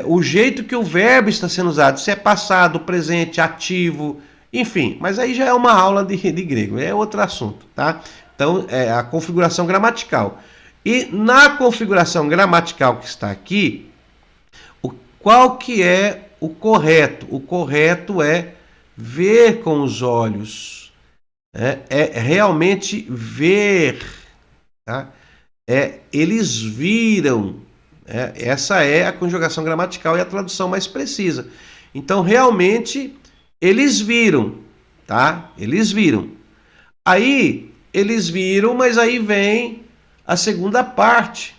o jeito que o verbo está sendo usado, se é passado, presente, ativo, enfim, mas aí já é uma aula de grego, é outro assunto, tá? Então, a configuração gramatical. E na configuração gramatical que está aqui, qual que é o correto? O correto é ver com os olhos, é realmente ver, tá? Eles viram, essa é a conjugação gramatical e a tradução mais precisa. Então, realmente, eles viram, tá? Eles viram. Aí, eles viram, mas aí vem a segunda parte,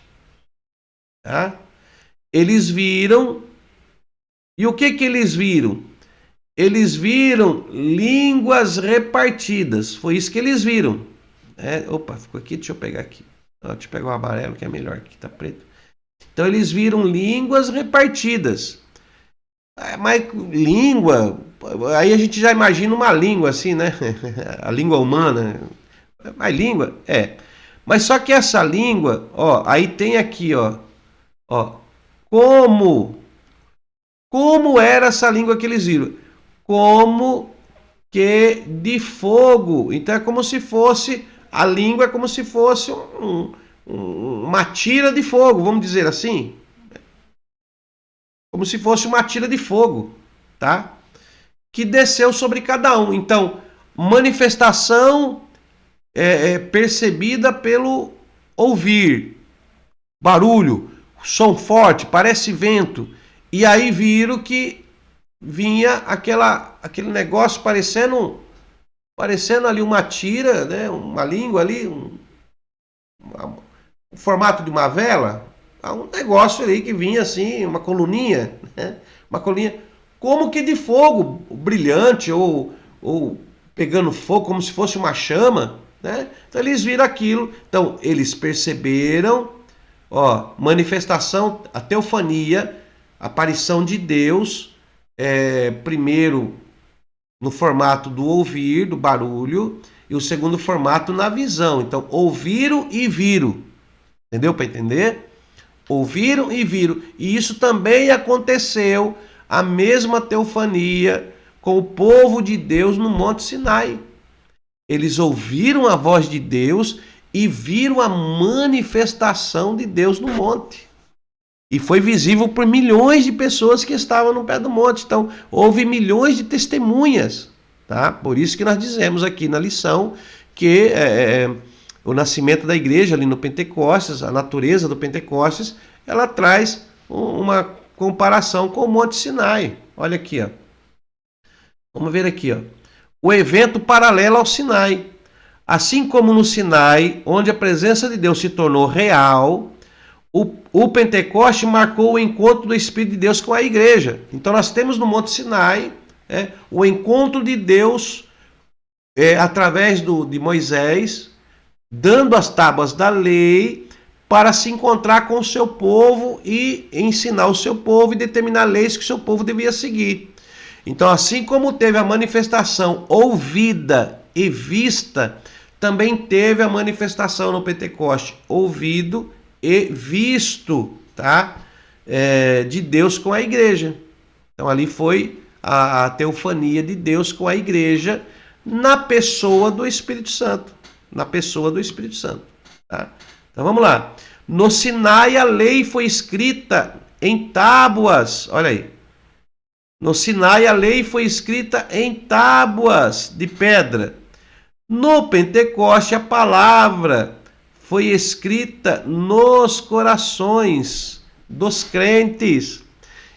tá? Eles viram, e o que eles viram? Eles viram línguas repartidas, foi isso que eles viram. Opa, ficou aqui, deixa eu pegar aqui. Deixa eu pegar o amarelo que é melhor, aqui tá preto. Então eles viram línguas repartidas. Mas língua, aí a gente já imagina uma língua assim, né? A língua humana. Mas língua, Mas só que essa língua, aí tem aqui, como era essa língua que eles viram? Como que de fogo. Então é como se fosse, a língua é como se fosse uma tira de fogo, vamos dizer assim. Como se fosse uma tira de fogo, tá? Que desceu sobre cada um. Então, manifestação percebida pelo ouvir. Barulho, som forte, parece vento. E aí viram que vinha aquele negócio parecendo ali uma tira, né? Uma língua ali, o formato de uma vela, um negócio ali que vinha assim, uma coluninha, né? Uma coluninha como que de fogo, brilhante ou pegando fogo, como se fosse uma chama, né? Então eles viram aquilo, então eles perceberam, manifestação, a teofania, aparição de Deus, primeiro no formato do ouvir, do barulho, e o segundo formato na visão. Então, ouviram e viram. Entendeu? Para entender? Ouviram e viram. E isso também aconteceu, a mesma teofania, com o povo de Deus no Monte Sinai. Eles ouviram a voz de Deus e viram a manifestação de Deus no monte. E foi visível por milhões de pessoas que estavam no pé do monte. Então, houve milhões de testemunhas. Tá? Por isso que nós dizemos aqui na lição que o nascimento da igreja ali no Pentecostes, a natureza do Pentecostes, ela traz uma comparação com o Monte Sinai. Olha aqui, vamos ver aqui, o evento paralelo ao Sinai. Assim como no Sinai, onde a presença de Deus se tornou real, o Pentecoste marcou o encontro do Espírito de Deus com a igreja. Então nós temos no Monte Sinai o encontro de Deus através de Moisés, dando as tábuas da lei para se encontrar com o seu povo e ensinar o seu povo e determinar leis que o seu povo devia seguir. Então, assim como teve a manifestação ouvida e vista, também teve a manifestação no Pentecoste, ouvido e visto, tá? De Deus com a igreja. Então ali foi a teofania de Deus com a igreja na pessoa do Espírito Santo. Na pessoa do Espírito Santo. Tá? Então vamos lá. No Sinai a lei foi escrita em tábuas. Olha aí. No Sinai a lei foi escrita em tábuas de pedra. No Pentecoste, a palavra foi escrita nos corações dos crentes.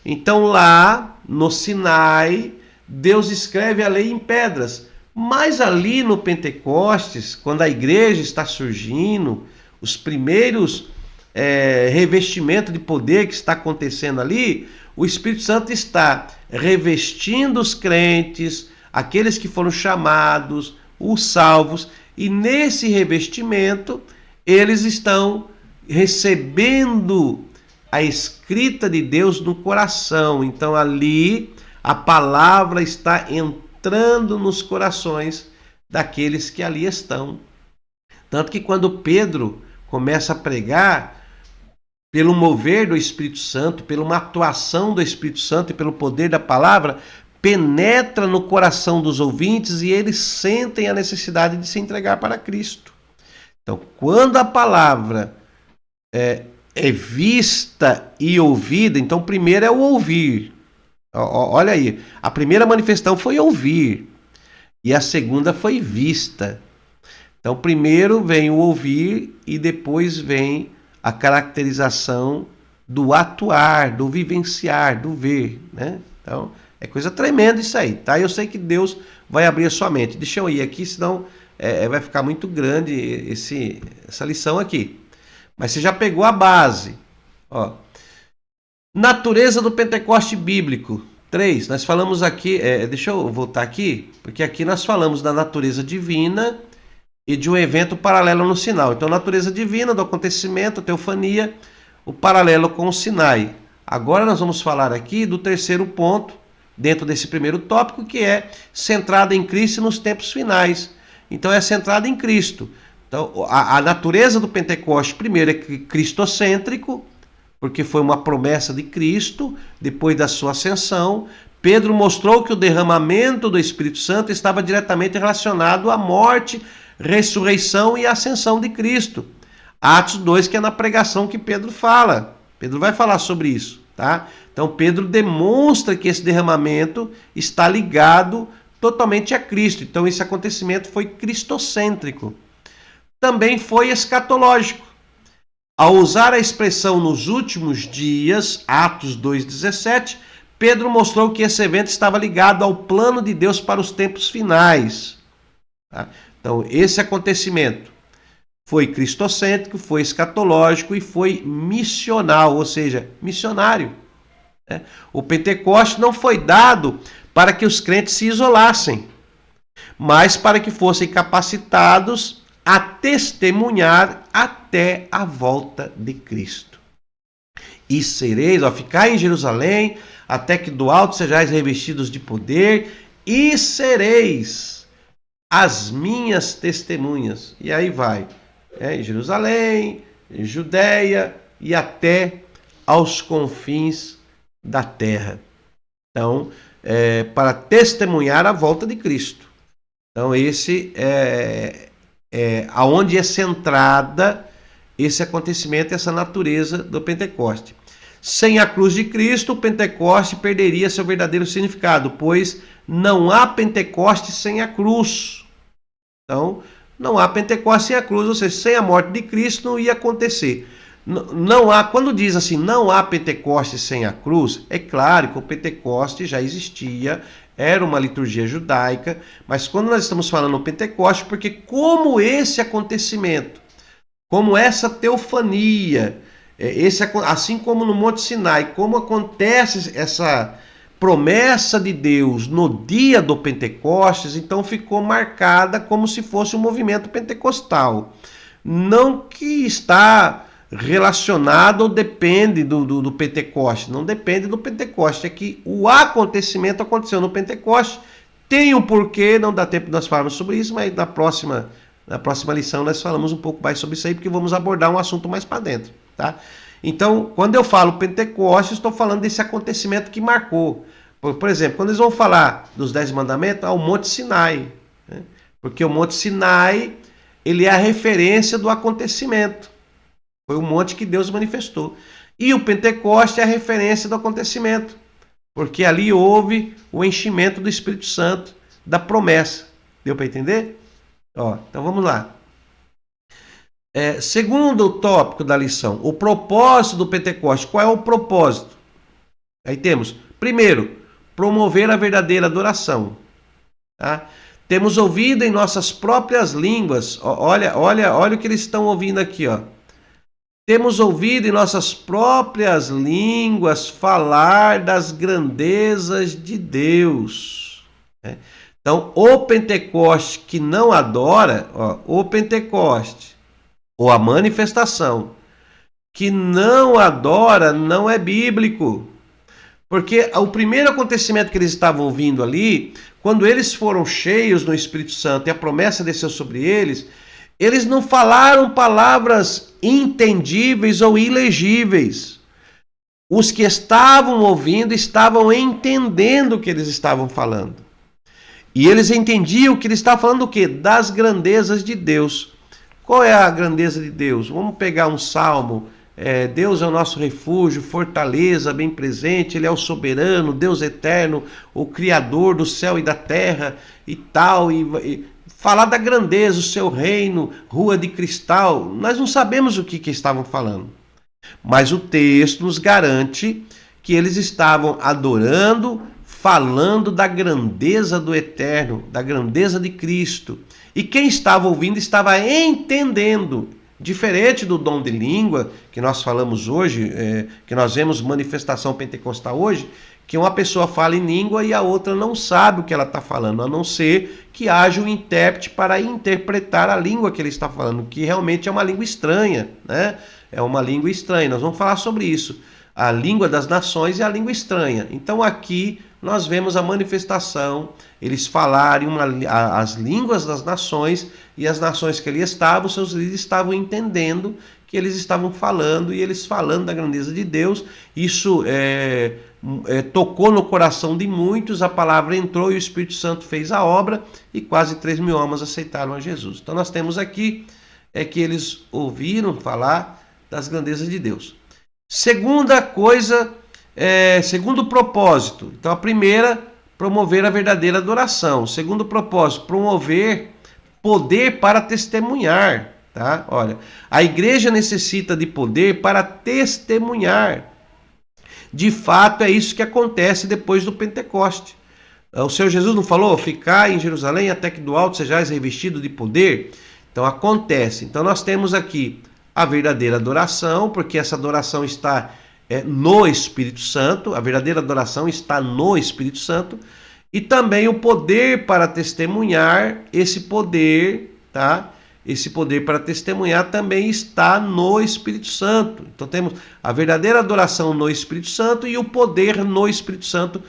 Então lá no Sinai, Deus escreve a lei em pedras. Mas ali no Pentecostes, quando a igreja está surgindo, os primeiros revestimentos de poder que está acontecendo ali, o Espírito Santo está revestindo os crentes, aqueles que foram chamados, os salvos, e nesse revestimento eles estão recebendo a escrita de Deus no coração. Então ali a palavra está entrando nos corações daqueles que ali estão. Tanto que quando Pedro começa a pregar, pelo mover do Espírito Santo, pela uma atuação do Espírito Santo e pelo poder da palavra, penetra no coração dos ouvintes e eles sentem a necessidade de se entregar para Cristo. Então, quando a palavra é vista e ouvida, então primeiro é o ouvir. Olha aí, a primeira manifestação foi ouvir e a segunda foi vista. Então, primeiro vem o ouvir e depois vem a caracterização do atuar, do vivenciar, do ver, né? Então, é coisa tremenda isso aí, tá? Eu sei que Deus vai abrir a sua mente. Deixa eu ir aqui, senão vai ficar muito grande essa lição aqui. Mas você já pegou a base. Ó. Natureza do Pentecoste bíblico. 3. Nós falamos aqui, deixa eu voltar aqui, porque aqui nós falamos da natureza divina e de um evento paralelo no sinal. Então, natureza divina, do acontecimento, teofania, o paralelo com o Sinai. Agora nós vamos falar aqui do terceiro ponto, dentro desse primeiro tópico, que é centrada em Cristo nos tempos finais. Então, é centrada em Cristo. Então, a natureza do Pentecoste, primeiro, é cristocêntrico, porque foi uma promessa de Cristo, depois da sua ascensão. Pedro mostrou que o derramamento do Espírito Santo estava diretamente relacionado à morte, ressurreição e ascensão de Cristo. Atos 2, que é na pregação que Pedro fala. Pedro vai falar sobre isso, tá? Então Pedro demonstra que esse derramamento está ligado totalmente a Cristo. Então esse acontecimento foi cristocêntrico. Também foi escatológico. Ao usar a expressão nos últimos dias, Atos 2,17, Pedro mostrou que esse evento estava ligado ao plano de Deus para os tempos finais. Tá? Então, esse acontecimento foi cristocêntrico, foi escatológico e foi missional, ou seja, missionário. Né? O Pentecoste não foi dado para que os crentes se isolassem, mas para que fossem capacitados a testemunhar até a volta de Cristo. E sereis, ficar em Jerusalém, até que do alto sejais revestidos de poder, e sereis as minhas testemunhas. E aí vai, em Jerusalém, em Judeia e até aos confins da terra. Então, para testemunhar a volta de Cristo. Então, esse aonde é centrada esse acontecimento, essa natureza do Pentecoste. Sem a cruz de Cristo, o Pentecoste perderia seu verdadeiro significado, pois não há Pentecoste sem a cruz. Então, não há Pentecoste sem a cruz, ou seja, sem a morte de Cristo não ia acontecer. Não há, quando diz assim, não há Pentecoste sem a cruz, é claro que o Pentecoste já existia, era uma liturgia judaica, mas quando nós estamos falando do Pentecoste, porque como esse acontecimento, como essa teofania, assim como no Monte Sinai, como acontece essa promessa de Deus no dia do Pentecostes, então ficou marcada como se fosse um movimento pentecostal. Não que está relacionado ou depende do Pentecoste, não depende do Pentecoste, é que o acontecimento aconteceu no Pentecoste, tem um porquê, não dá tempo de nós falarmos sobre isso, mas na próxima lição nós falamos um pouco mais sobre isso aí, porque vamos abordar um assunto mais para dentro, tá? Então, quando eu falo Pentecoste, estou falando desse acontecimento que marcou. Por exemplo, quando eles vão falar dos 10 mandamentos, ao Monte Sinai, né? Porque o Monte Sinai, ele é a referência do acontecimento. Foi o monte que Deus manifestou. E o Pentecoste é a referência do acontecimento, porque ali houve o enchimento do Espírito Santo, da promessa. Deu para entender? Ó, então vamos lá. Segundo tópico da lição, o propósito do Pentecostes. Qual é o propósito? Aí temos, primeiro, promover a verdadeira adoração. Tá? Temos ouvido em nossas próprias línguas, olha o que eles estão ouvindo aqui, ó. Temos ouvido em nossas próprias línguas falar das grandezas de Deus. Né? Então, o Pentecoste que não adora, ó, o Pentecoste, ou a manifestação, que não adora, não é bíblico. Porque o primeiro acontecimento que eles estavam ouvindo ali, quando eles foram cheios do Espírito Santo e a promessa desceu sobre eles, eles não falaram palavras entendíveis ou ilegíveis. Os que estavam ouvindo estavam entendendo o que eles estavam falando. E eles entendiam que eles estavam falando o quê? Das grandezas de Deus. Qual é a grandeza de Deus? Vamos pegar um salmo. Deus é o nosso refúgio, fortaleza, bem presente, Ele é o soberano, Deus eterno, o Criador do céu e da terra e tal, e falar da grandeza, o seu reino, rua de cristal. Nós não sabemos o que estavam falando, mas o texto nos garante que eles estavam adorando, falando da grandeza do eterno, da grandeza de Cristo, e quem estava ouvindo estava entendendo. Diferente do dom de língua que nós falamos hoje, que nós vemos manifestação pentecostal hoje, que uma pessoa fala em língua e a outra não sabe o que ela está falando, a não ser que haja um intérprete para interpretar a língua que ele está falando, que realmente é uma língua estranha, né? É uma língua estranha. Nós vamos falar sobre isso. A língua das nações e a língua estranha. Então aqui nós vemos a manifestação, eles falarem as línguas das nações, e as nações que ali estavam, seus líderes estavam entendendo que eles estavam falando, e eles falando da grandeza de Deus. Isso tocou no coração de muitos, a palavra entrou e o Espírito Santo fez a obra, e quase 3.000 almas aceitaram a Jesus. Então nós temos aqui que eles ouviram falar das grandezas de Deus. Segunda coisa, segundo propósito. Então a primeira, promover a verdadeira adoração. Segundo propósito, promover poder para testemunhar. Tá? Olha, a igreja necessita de poder para testemunhar. De fato, é isso que acontece depois do Pentecoste. O Senhor Jesus não falou, ficai em Jerusalém até que do alto sejais revestido de poder? Então acontece. Então nós temos aqui a verdadeira adoração, porque essa adoração está no Espírito Santo, a verdadeira adoração está no Espírito Santo, e também o poder para testemunhar, esse poder, tá? Esse poder para testemunhar também está no Espírito Santo. Então temos a verdadeira adoração no Espírito Santo e o poder no Espírito Santo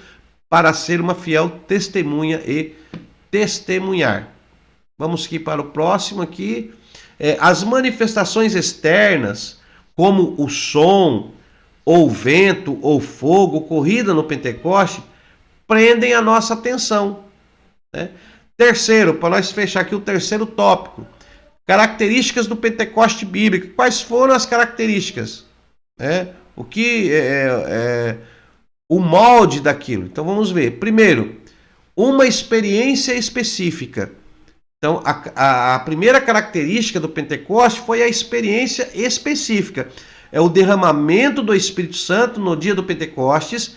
para ser uma fiel testemunha e testemunhar. Vamos aqui para o próximo aqui. As manifestações externas, como o som, ou vento, ou fogo, ocorrida no Pentecoste, prendem a nossa atenção. Né? Terceiro, para nós fechar aqui o terceiro tópico, características do Pentecoste bíblico. Quais foram as características? O que o molde daquilo. Então vamos ver. Primeiro, uma experiência específica. Então, a primeira característica do Pentecoste foi a experiência específica. É o derramamento do Espírito Santo no dia do Pentecostes,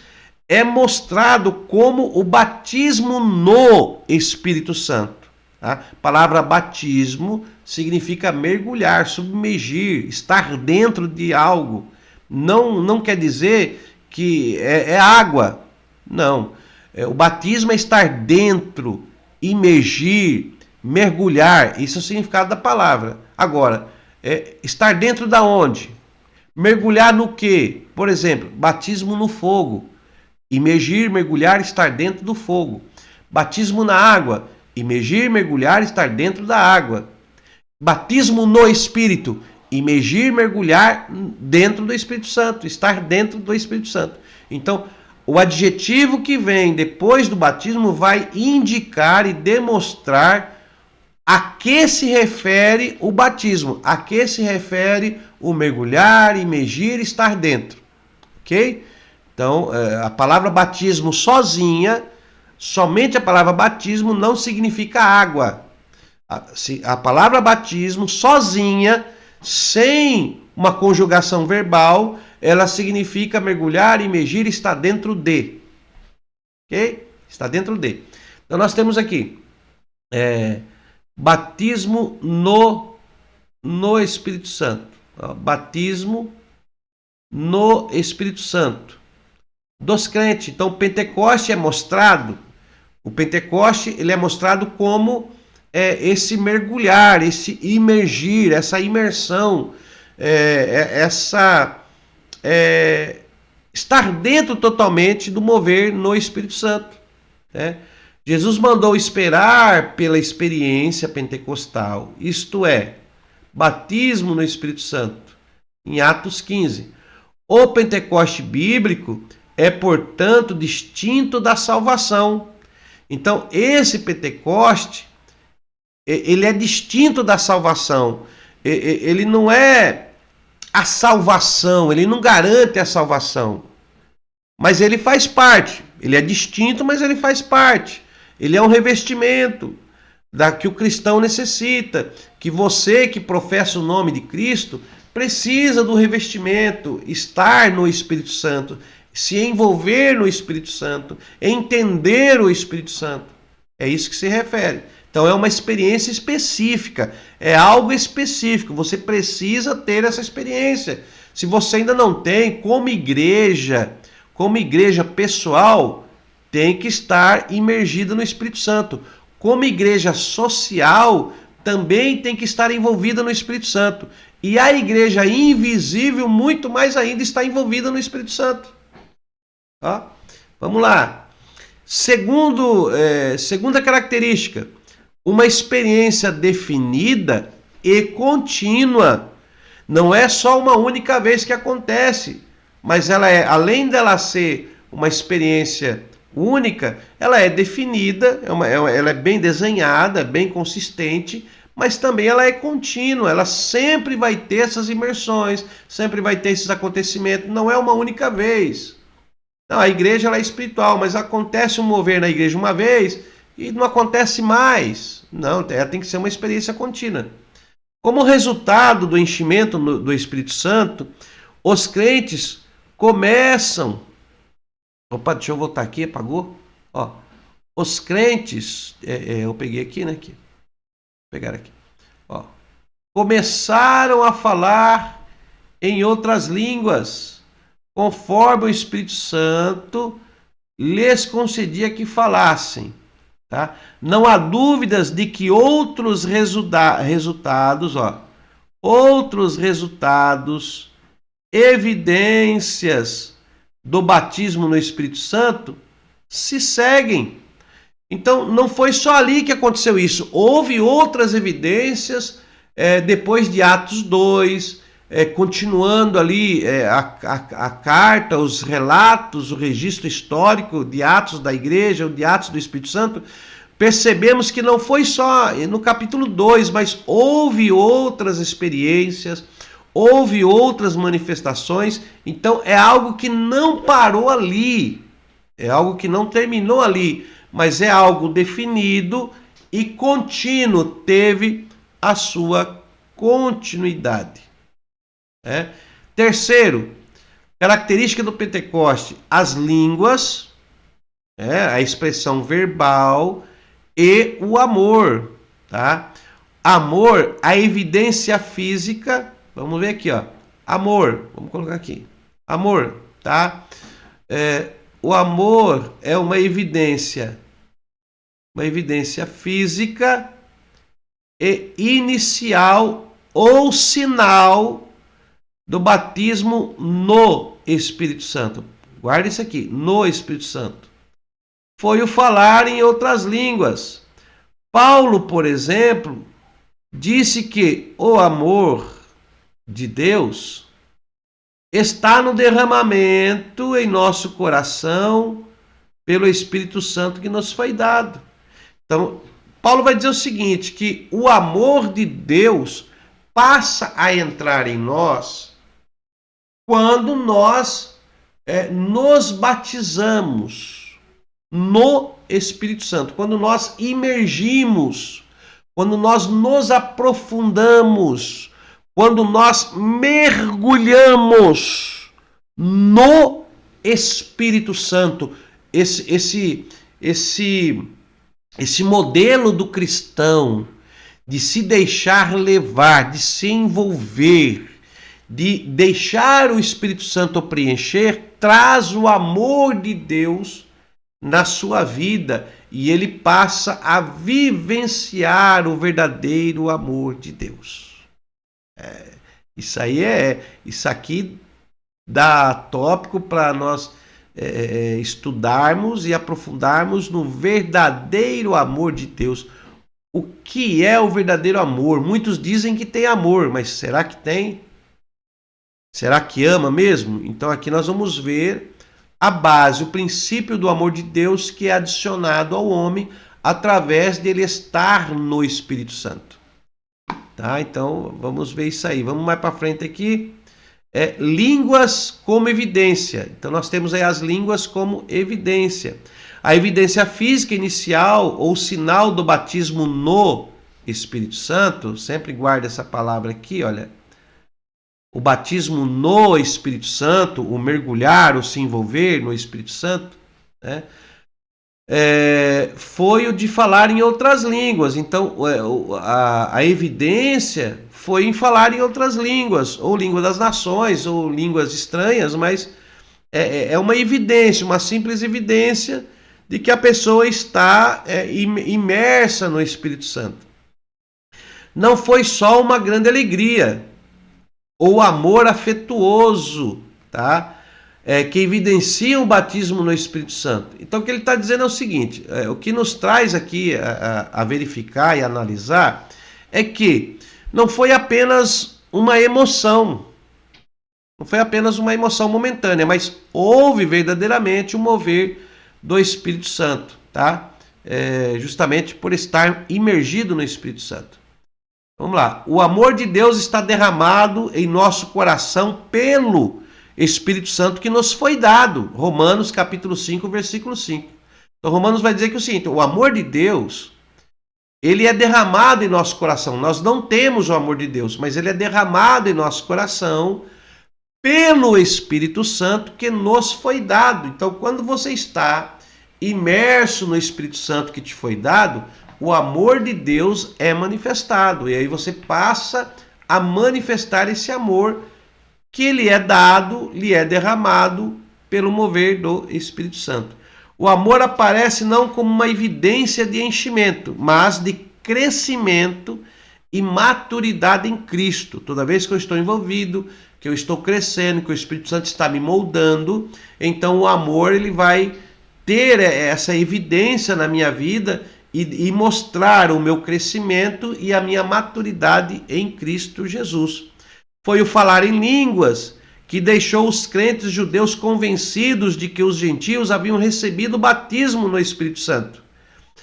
é mostrado como o batismo no Espírito Santo. Tá? A palavra batismo significa mergulhar, submergir, estar dentro de algo. Não quer dizer que é água. Não. O batismo é estar dentro, imergir, mergulhar. Isso é o significado da palavra. Agora, estar dentro da onde? Mergulhar no quê? Por exemplo, batismo no fogo. Imergir, mergulhar, estar dentro do fogo. Batismo na água. Imergir, mergulhar, estar dentro da água. Batismo no Espírito. Imergir, mergulhar dentro do Espírito Santo. Estar dentro do Espírito Santo. Então, o adjetivo que vem depois do batismo vai indicar e demonstrar a que se refere o batismo. A que se refere o mergulhar, imergir, estar dentro. Ok? Então, a palavra batismo sozinha, somente a palavra batismo não significa água. A palavra batismo, sozinha, sem uma conjugação verbal, ela significa mergulhar, imergir, está dentro de. Ok? Está dentro de. Então nós temos aqui batismo no Espírito Santo. Batismo no Espírito Santo dos crentes. Então o Pentecoste é mostrado, ele é mostrado como esse mergulhar, esse imergir, essa imersão, estar dentro totalmente do mover no Espírito Santo, né? Jesus mandou esperar pela experiência pentecostal, isto é, batismo no Espírito Santo, em Atos 15. O Pentecoste bíblico é, portanto, distinto da salvação. Então, esse Pentecoste, ele é distinto da salvação. Ele não é a salvação, ele não garante a salvação. Mas ele faz parte. Ele é distinto, mas ele faz parte. Ele é um revestimento que o cristão necessita. Que você que professa o nome de Cristo precisa do revestimento, estar no Espírito Santo, se envolver no Espírito Santo, entender o Espírito Santo. É isso que se refere. Então é uma experiência específica, é algo específico. Você precisa ter essa experiência. Se você ainda não tem, como igreja pessoal, tem que estar imergida no Espírito Santo. Como igreja social, também tem que estar envolvida no Espírito Santo. E a igreja invisível, muito mais ainda, está envolvida no Espírito Santo. Ó, vamos lá. Segunda característica, uma experiência definida e contínua. Não é só uma única vez que acontece, mas ela além dela ser uma experiência única, ela é definida, ela é bem desenhada, bem consistente, mas também ela é contínua, ela sempre vai ter essas imersões, sempre vai ter esses acontecimentos, não é uma única vez. Não, a igreja ela é espiritual, mas acontece um mover na igreja uma vez e não acontece mais. Não, ela tem que ser uma experiência contínua. Como resultado do enchimento do Espírito Santo, os crentes começam... Opa, deixa eu voltar aqui, apagou? Ó, os crentes... eu peguei aqui, né? Aqui. Vou pegar aqui. Ó, começaram a falar em outras línguas, conforme o Espírito Santo lhes concedia que falassem. Tá? Não há dúvidas de que outros resultados, evidências do batismo no Espírito Santo se seguem. Então, não foi só ali que aconteceu isso. Houve outras evidências depois de Atos 2, continuando ali a carta, os relatos, o registro histórico de Atos da Igreja, ou de Atos do Espírito Santo. Percebemos que não foi só no capítulo 2, mas houve outras experiências, houve outras manifestações. Então, é algo que não parou ali, é algo que não terminou ali, mas é algo definido e contínuo, teve a sua continuidade. Terceiro, característica do Pentecoste, as línguas, a expressão verbal e o amor. Tá? Amor, a evidência física, vamos ver aqui, ó. Amor, vamos colocar aqui. Amor, tá? O amor é uma evidência física e inicial ou sinal do batismo no Espírito Santo. Guarda isso aqui, no Espírito Santo. Foi o falar em outras línguas. Paulo, por exemplo, disse que o amor de Deus está no derramamento em nosso coração pelo Espírito Santo que nos foi dado. Então, Paulo vai dizer o seguinte, que o amor de Deus passa a entrar em nós quando nós nos batizamos no Espírito Santo, quando nós imergimos, quando nós nos aprofundamos, quando nós mergulhamos no Espírito Santo, esse modelo do cristão de se deixar levar, de se envolver, de deixar o Espírito Santo preencher, traz o amor de Deus na sua vida e ele passa a vivenciar o verdadeiro amor de Deus. Isso aqui dá tópico para nós estudarmos e aprofundarmos no verdadeiro amor de Deus. O que é o verdadeiro amor? Muitos dizem que tem amor, mas será que tem? Será que ama mesmo? Então aqui nós vamos ver a base, o princípio do amor de Deus que é adicionado ao homem através dele estar no Espírito Santo. Tá? Então vamos ver isso aí. Vamos mais para frente aqui. Línguas como evidência. Então nós temos aí as línguas como evidência. A evidência física inicial ou sinal do batismo no Espírito Santo, sempre guarda essa palavra aqui, olha. O batismo no Espírito Santo, o mergulhar, o se envolver no Espírito Santo, né? Foi o de falar em outras línguas. Então a evidência foi em falar em outras línguas, ou língua das nações, ou línguas estranhas, mas é uma evidência, uma simples evidência de que a pessoa está imersa no Espírito Santo. Não foi só uma grande alegria ou amor afetuoso, tá? Que evidenciam o batismo no Espírito Santo. Então o que ele está dizendo é o seguinte, o que nos traz aqui a verificar e analisar é que não foi apenas uma emoção, não foi apenas uma emoção momentânea, mas houve verdadeiramente um mover do Espírito Santo, tá? Justamente por estar imergido no Espírito Santo. Vamos lá. O amor de Deus está derramado em nosso coração pelo Espírito Santo que nos foi dado. Romanos capítulo 5, versículo 5. Então Romanos vai dizer que é o seguinte, o amor de Deus, ele é derramado em nosso coração. Nós não temos o amor de Deus, mas ele é derramado em nosso coração pelo Espírito Santo que nos foi dado. Então, quando você está imerso no Espírito Santo que te foi dado, o amor de Deus é manifestado. E aí você passa a manifestar esse amor que lhe é dado, lhe é derramado pelo mover do Espírito Santo. O amor aparece não como uma evidência de enchimento, mas de crescimento e maturidade em Cristo. Toda vez que eu estou envolvido, que eu estou crescendo, que o Espírito Santo está me moldando, então o amor ele vai ter essa evidência na minha vida e mostrar o meu crescimento e a minha maturidade em Cristo Jesus. Foi o falar em línguas que deixou os crentes judeus convencidos de que os gentios haviam recebido o batismo no Espírito Santo.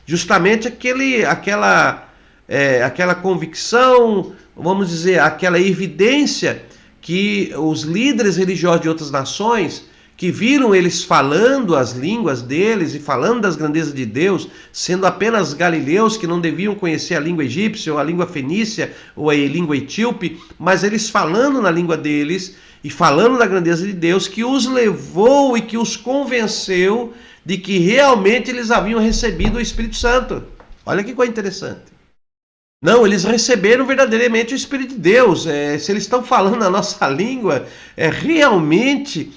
Justamente aquela convicção, vamos dizer, aquela evidência que os líderes religiosos de outras nações, que viram eles falando as línguas deles e falando das grandezas de Deus, sendo apenas galileus que não deviam conhecer a língua egípcia ou a língua fenícia ou a língua etíope, mas eles falando na língua deles e falando da grandeza de Deus, que os levou e que os convenceu de que realmente eles haviam recebido o Espírito Santo. Olha que coisa interessante. Não, eles receberam verdadeiramente o Espírito de Deus. Se eles estão falando a nossa língua, realmente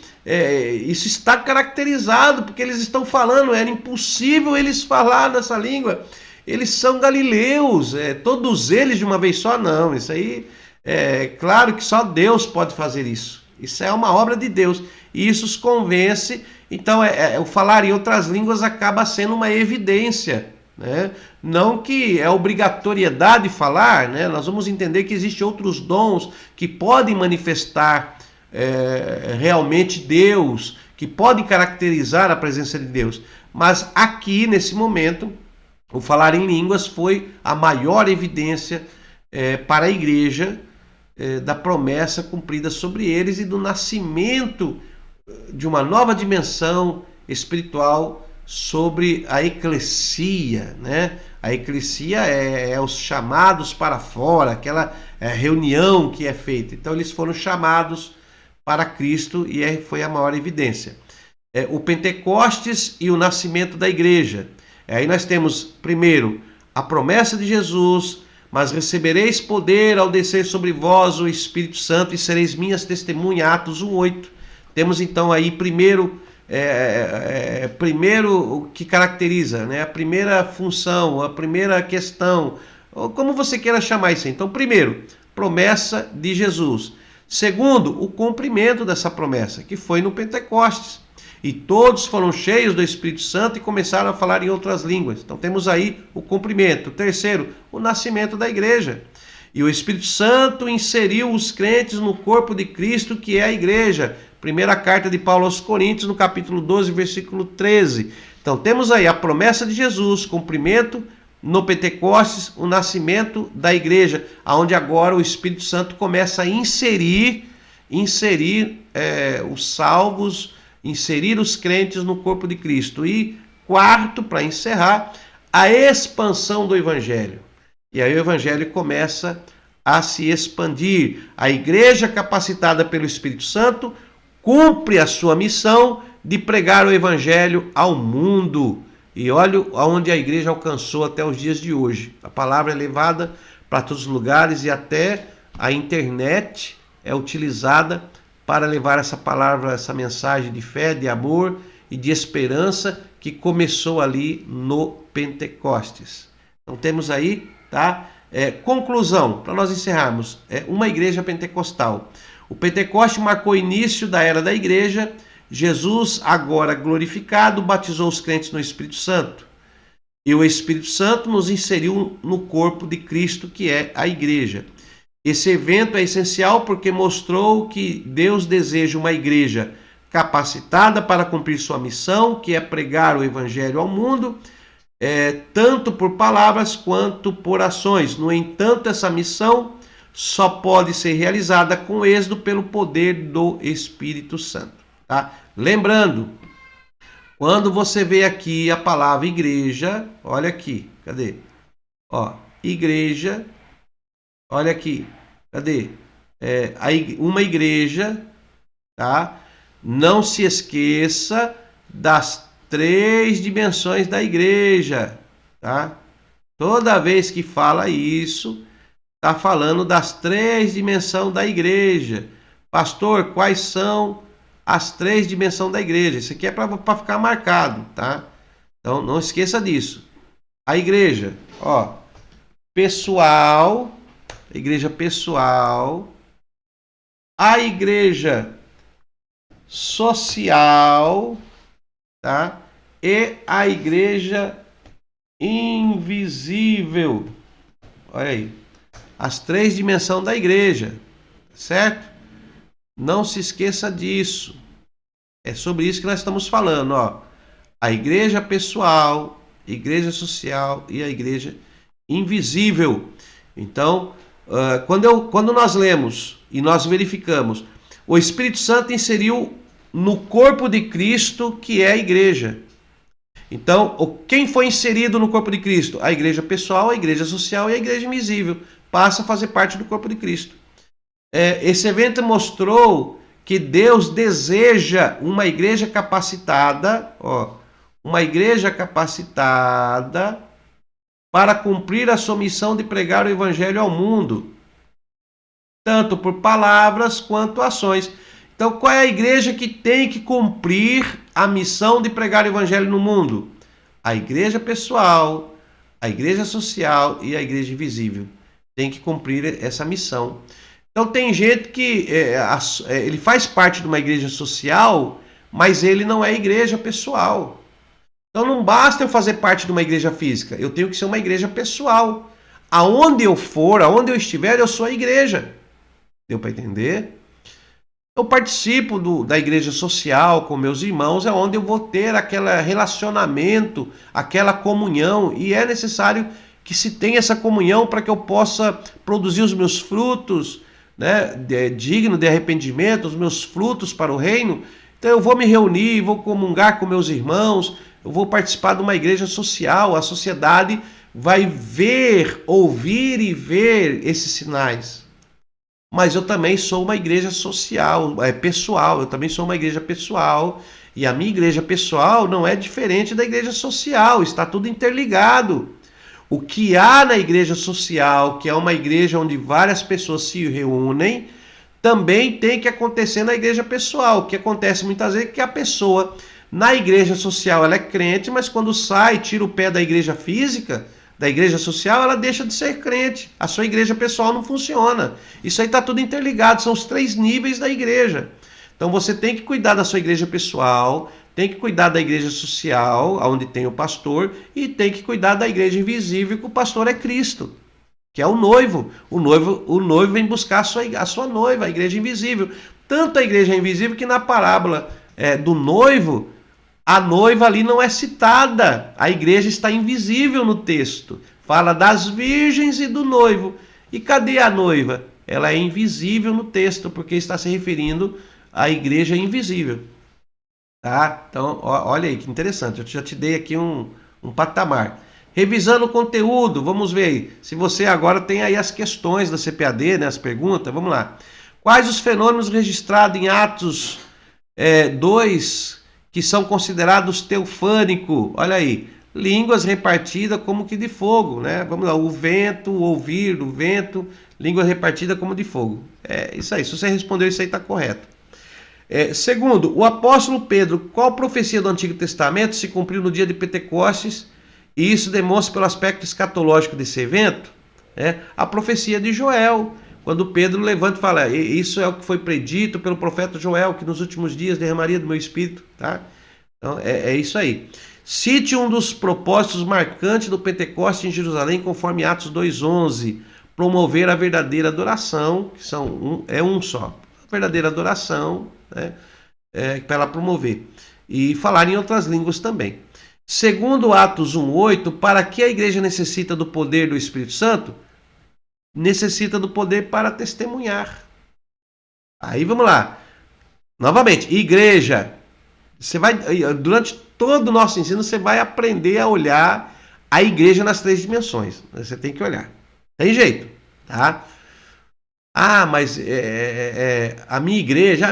isso está caracterizado, porque eles estão falando, era impossível eles falar nessa língua. Eles são galileus, todos eles de uma vez só, não. Isso aí, claro que só Deus pode fazer isso. Isso é uma obra de Deus. E isso os convence. Então, o falar em outras línguas acaba sendo uma evidência, né? Não que é obrigatoriedade falar, né? Nós vamos entender que existem outros dons que podem manifestar realmente Deus, que podem caracterizar a presença de Deus. Mas aqui, nesse momento, o falar em línguas foi a maior evidência para a igreja da promessa cumprida sobre eles e do nascimento de uma nova dimensão espiritual sobre a eclesia, né? A eclesia é os chamados para fora, aquela reunião que é feita. Então eles foram chamados para Cristo e foi a maior evidência. O Pentecostes e o nascimento da igreja. Aí nós temos, primeiro, a promessa de Jesus: mas recebereis poder ao descer sobre vós o Espírito Santo e sereis minhas testemunhas, Atos 1:8. Temos então aí primeiro o que caracteriza, né? A primeira função, a primeira questão, ou como você queira chamar isso. Então, primeiro, promessa de Jesus. Segundo, o cumprimento dessa promessa, que foi no Pentecostes. E todos foram cheios do Espírito Santo e começaram a falar em outras línguas. Então temos aí o cumprimento. Terceiro, o nascimento da igreja. E o Espírito Santo inseriu os crentes no corpo de Cristo, que é a igreja. Primeira carta de Paulo aos Coríntios, no capítulo 12, versículo 13. Então temos aí a promessa de Jesus, cumprimento no Pentecostes, o nascimento da igreja, onde agora o Espírito Santo começa a inserir os salvos, inserir os crentes no corpo de Cristo. E quarto, para encerrar, a expansão do Evangelho. E aí o Evangelho começa a se expandir. A igreja, capacitada pelo Espírito Santo, cumpre a sua missão de pregar o Evangelho ao mundo. E olha aonde a igreja alcançou até os dias de hoje. A palavra é levada para todos os lugares e até a internet é utilizada para levar essa palavra, essa mensagem de fé, de amor e de esperança que começou ali no Pentecostes. Então temos aí, tá? Conclusão, para nós encerrarmos, uma igreja pentecostal. O Pentecoste marcou o início da era da igreja. Jesus, agora glorificado, batizou os crentes no Espírito Santo. E o Espírito Santo nos inseriu no corpo de Cristo, que é a igreja. Esse evento é essencial porque mostrou que Deus deseja uma igreja capacitada para cumprir sua missão, que é pregar o Evangelho ao mundo, tanto por palavras quanto por ações. No entanto, essa missão só pode ser realizada com êxito pelo poder do Espírito Santo. Tá? Lembrando, quando você vê aqui a palavra igreja, olha aqui, cadê? Igreja, olha aqui, cadê? Uma igreja, tá? Não se esqueça das 3 dimensões da igreja, tá? Toda vez que fala isso, está falando das 3 dimensões da igreja. Pastor, quais são as 3 dimensões da igreja? Isso aqui é para ficar marcado, tá? Então não esqueça disso. A igreja, pessoal, a igreja pessoal, a igreja social, tá? E a igreja invisível. Olha aí. As 3 dimensões da igreja, certo? Não se esqueça disso. É sobre isso que nós estamos falando, A igreja pessoal, a igreja social e a igreja invisível. Então, quando nós lemos e nós verificamos, o Espírito Santo inseriu no corpo de Cristo, que é a igreja. Então, quem foi inserido no corpo de Cristo? A igreja pessoal, a igreja social e a igreja invisível. Passa a fazer parte do corpo de Cristo. Esse evento mostrou que Deus deseja uma igreja capacitada, uma igreja capacitada para cumprir a sua missão de pregar o Evangelho ao mundo, tanto por palavras quanto ações. Então, qual é a igreja que tem que cumprir a missão de pregar o Evangelho no mundo? A igreja pessoal, a igreja social e a igreja invisível. Tem que cumprir essa missão. Então tem gente que ele faz parte de uma igreja social, mas ele não é igreja pessoal. Então não basta eu fazer parte de uma igreja física, eu tenho que ser uma igreja pessoal. Aonde eu for, aonde eu estiver, eu sou a igreja. Deu para entender? Eu participo da igreja social com meus irmãos, é onde eu vou ter aquele relacionamento, aquela comunhão, e é necessário que se tenha essa comunhão para que eu possa produzir os meus frutos, né, digno de arrependimento, os meus frutos para o reino. Então eu vou me reunir, vou comungar com meus irmãos, eu vou participar de uma igreja social, a sociedade vai ver, ouvir e ver esses sinais. Mas eu também sou uma igreja social, pessoal, eu também sou uma igreja pessoal, e a minha igreja pessoal não é diferente da igreja social, está tudo interligado. O que há na igreja social, que é uma igreja onde várias pessoas se reúnem, também tem que acontecer na igreja pessoal. O que acontece muitas vezes é que a pessoa na igreja social ela é crente, mas quando sai, tira o pé da igreja física, da igreja social, ela deixa de ser crente. A sua igreja pessoal não funciona. Isso aí está tudo interligado, são os 3 níveis da igreja. Então você tem que cuidar da sua igreja pessoal, tem que cuidar da igreja social, onde tem o pastor, e tem que cuidar da igreja invisível, que o pastor é Cristo, que é o noivo. O noivo vem buscar a sua noiva, a igreja invisível. Tanto a igreja é invisível que na parábola do noivo, a noiva ali não é citada. A igreja está invisível no texto. Fala das virgens e do noivo. E cadê a noiva? Ela é invisível no texto, porque está se referindo à igreja invisível. Tá? Então, olha aí que interessante. Eu já te dei aqui um patamar. Revisando o conteúdo, vamos ver aí. Se você agora tem aí as questões da CPAD, né, as perguntas, vamos lá. Quais os fenômenos registrados em Atos 2 que são considerados teofânico? Olha aí, línguas repartidas como que de fogo, né? Vamos lá, o vento, o ouvir, o vento, língua repartida como de fogo. É isso aí, se você respondeu isso aí está correto. Segundo, o apóstolo Pedro, qual profecia do Antigo Testamento se cumpriu no dia de Pentecostes? E isso demonstra pelo aspecto escatológico desse evento, a profecia de Joel, quando Pedro levanta e fala, isso é o que foi predito pelo profeta Joel, que nos últimos dias derramaria do meu espírito. Tá? Então, é isso aí. Cite um dos propósitos marcantes do Pentecoste em Jerusalém, conforme Atos 2:11, promover a verdadeira adoração, que é um só, a verdadeira adoração, para ela promover, e falar em outras línguas também. Segundo Atos 1:8, para que a igreja necessita do poder do Espírito Santo? Necessita do poder para testemunhar. Aí vamos lá. Novamente, igreja. Você vai, durante todo o nosso ensino, você vai aprender a olhar a igreja nas 3 dimensões. Você tem que olhar. Tem jeito, tá? Ah, mas a minha igreja.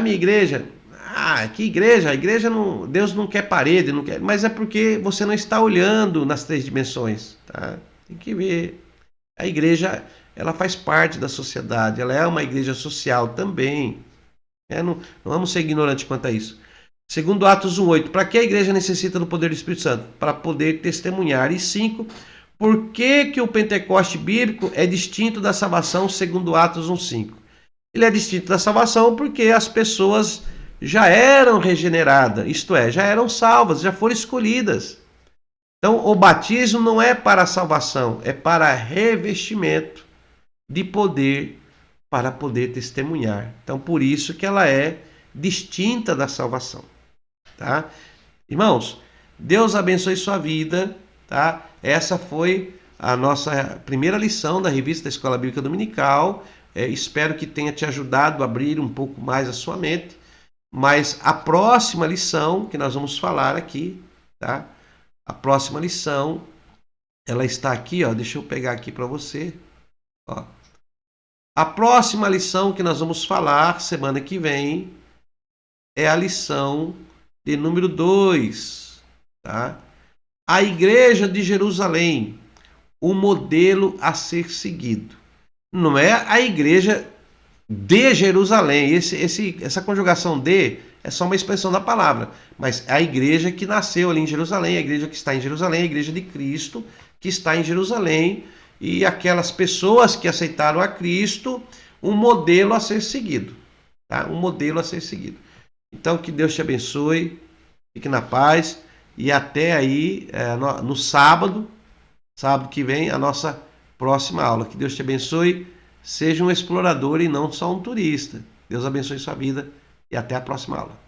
Que igreja? A igreja não, Deus não quer parede, não quer, mas é porque você não está olhando nas 3 dimensões, tá? Tem que ver. A igreja, ela faz parte da sociedade, ela é uma igreja social também. Não vamos ser ignorantes quanto a isso. Segundo Atos 1:8, para que a igreja necessita do poder do Espírito Santo? Para poder testemunhar. E 5, por que o Pentecoste bíblico é distinto da salvação segundo Atos 1:5? Ele é distinto da salvação porque as pessoas já eram regeneradas, isto é, já eram salvas, já foram escolhidas. Então, o batismo não é para a salvação, é para revestimento de poder para poder testemunhar. Então, por isso que ela é distinta da salvação. Tá? Irmãos, Deus abençoe sua vida. Tá? Essa foi a nossa primeira lição da revista da Escola Bíblica Dominical. Espero que tenha te ajudado a abrir um pouco mais a sua mente. Mas a próxima lição que nós vamos falar aqui, tá? A próxima lição, ela está aqui, ó. Deixa eu pegar aqui para você. Ó. A próxima lição que nós vamos falar semana que vem é a lição de número 2, tá? A Igreja de Jerusalém, o modelo a ser seguido. Não é a Igreja de Jerusalém. Essa conjugação de é só uma expressão da palavra, mas a igreja que nasceu ali em Jerusalém, a igreja que está em Jerusalém, a igreja de Cristo que está em Jerusalém, e aquelas pessoas que aceitaram a Cristo, um modelo a ser seguido, tá? Um modelo a ser seguido. Então, que Deus te abençoe, fique na paz, e até aí no sábado que vem, a nossa próxima aula. Que Deus te abençoe, seja um explorador e não só um turista. Deus abençoe sua vida e até a próxima aula.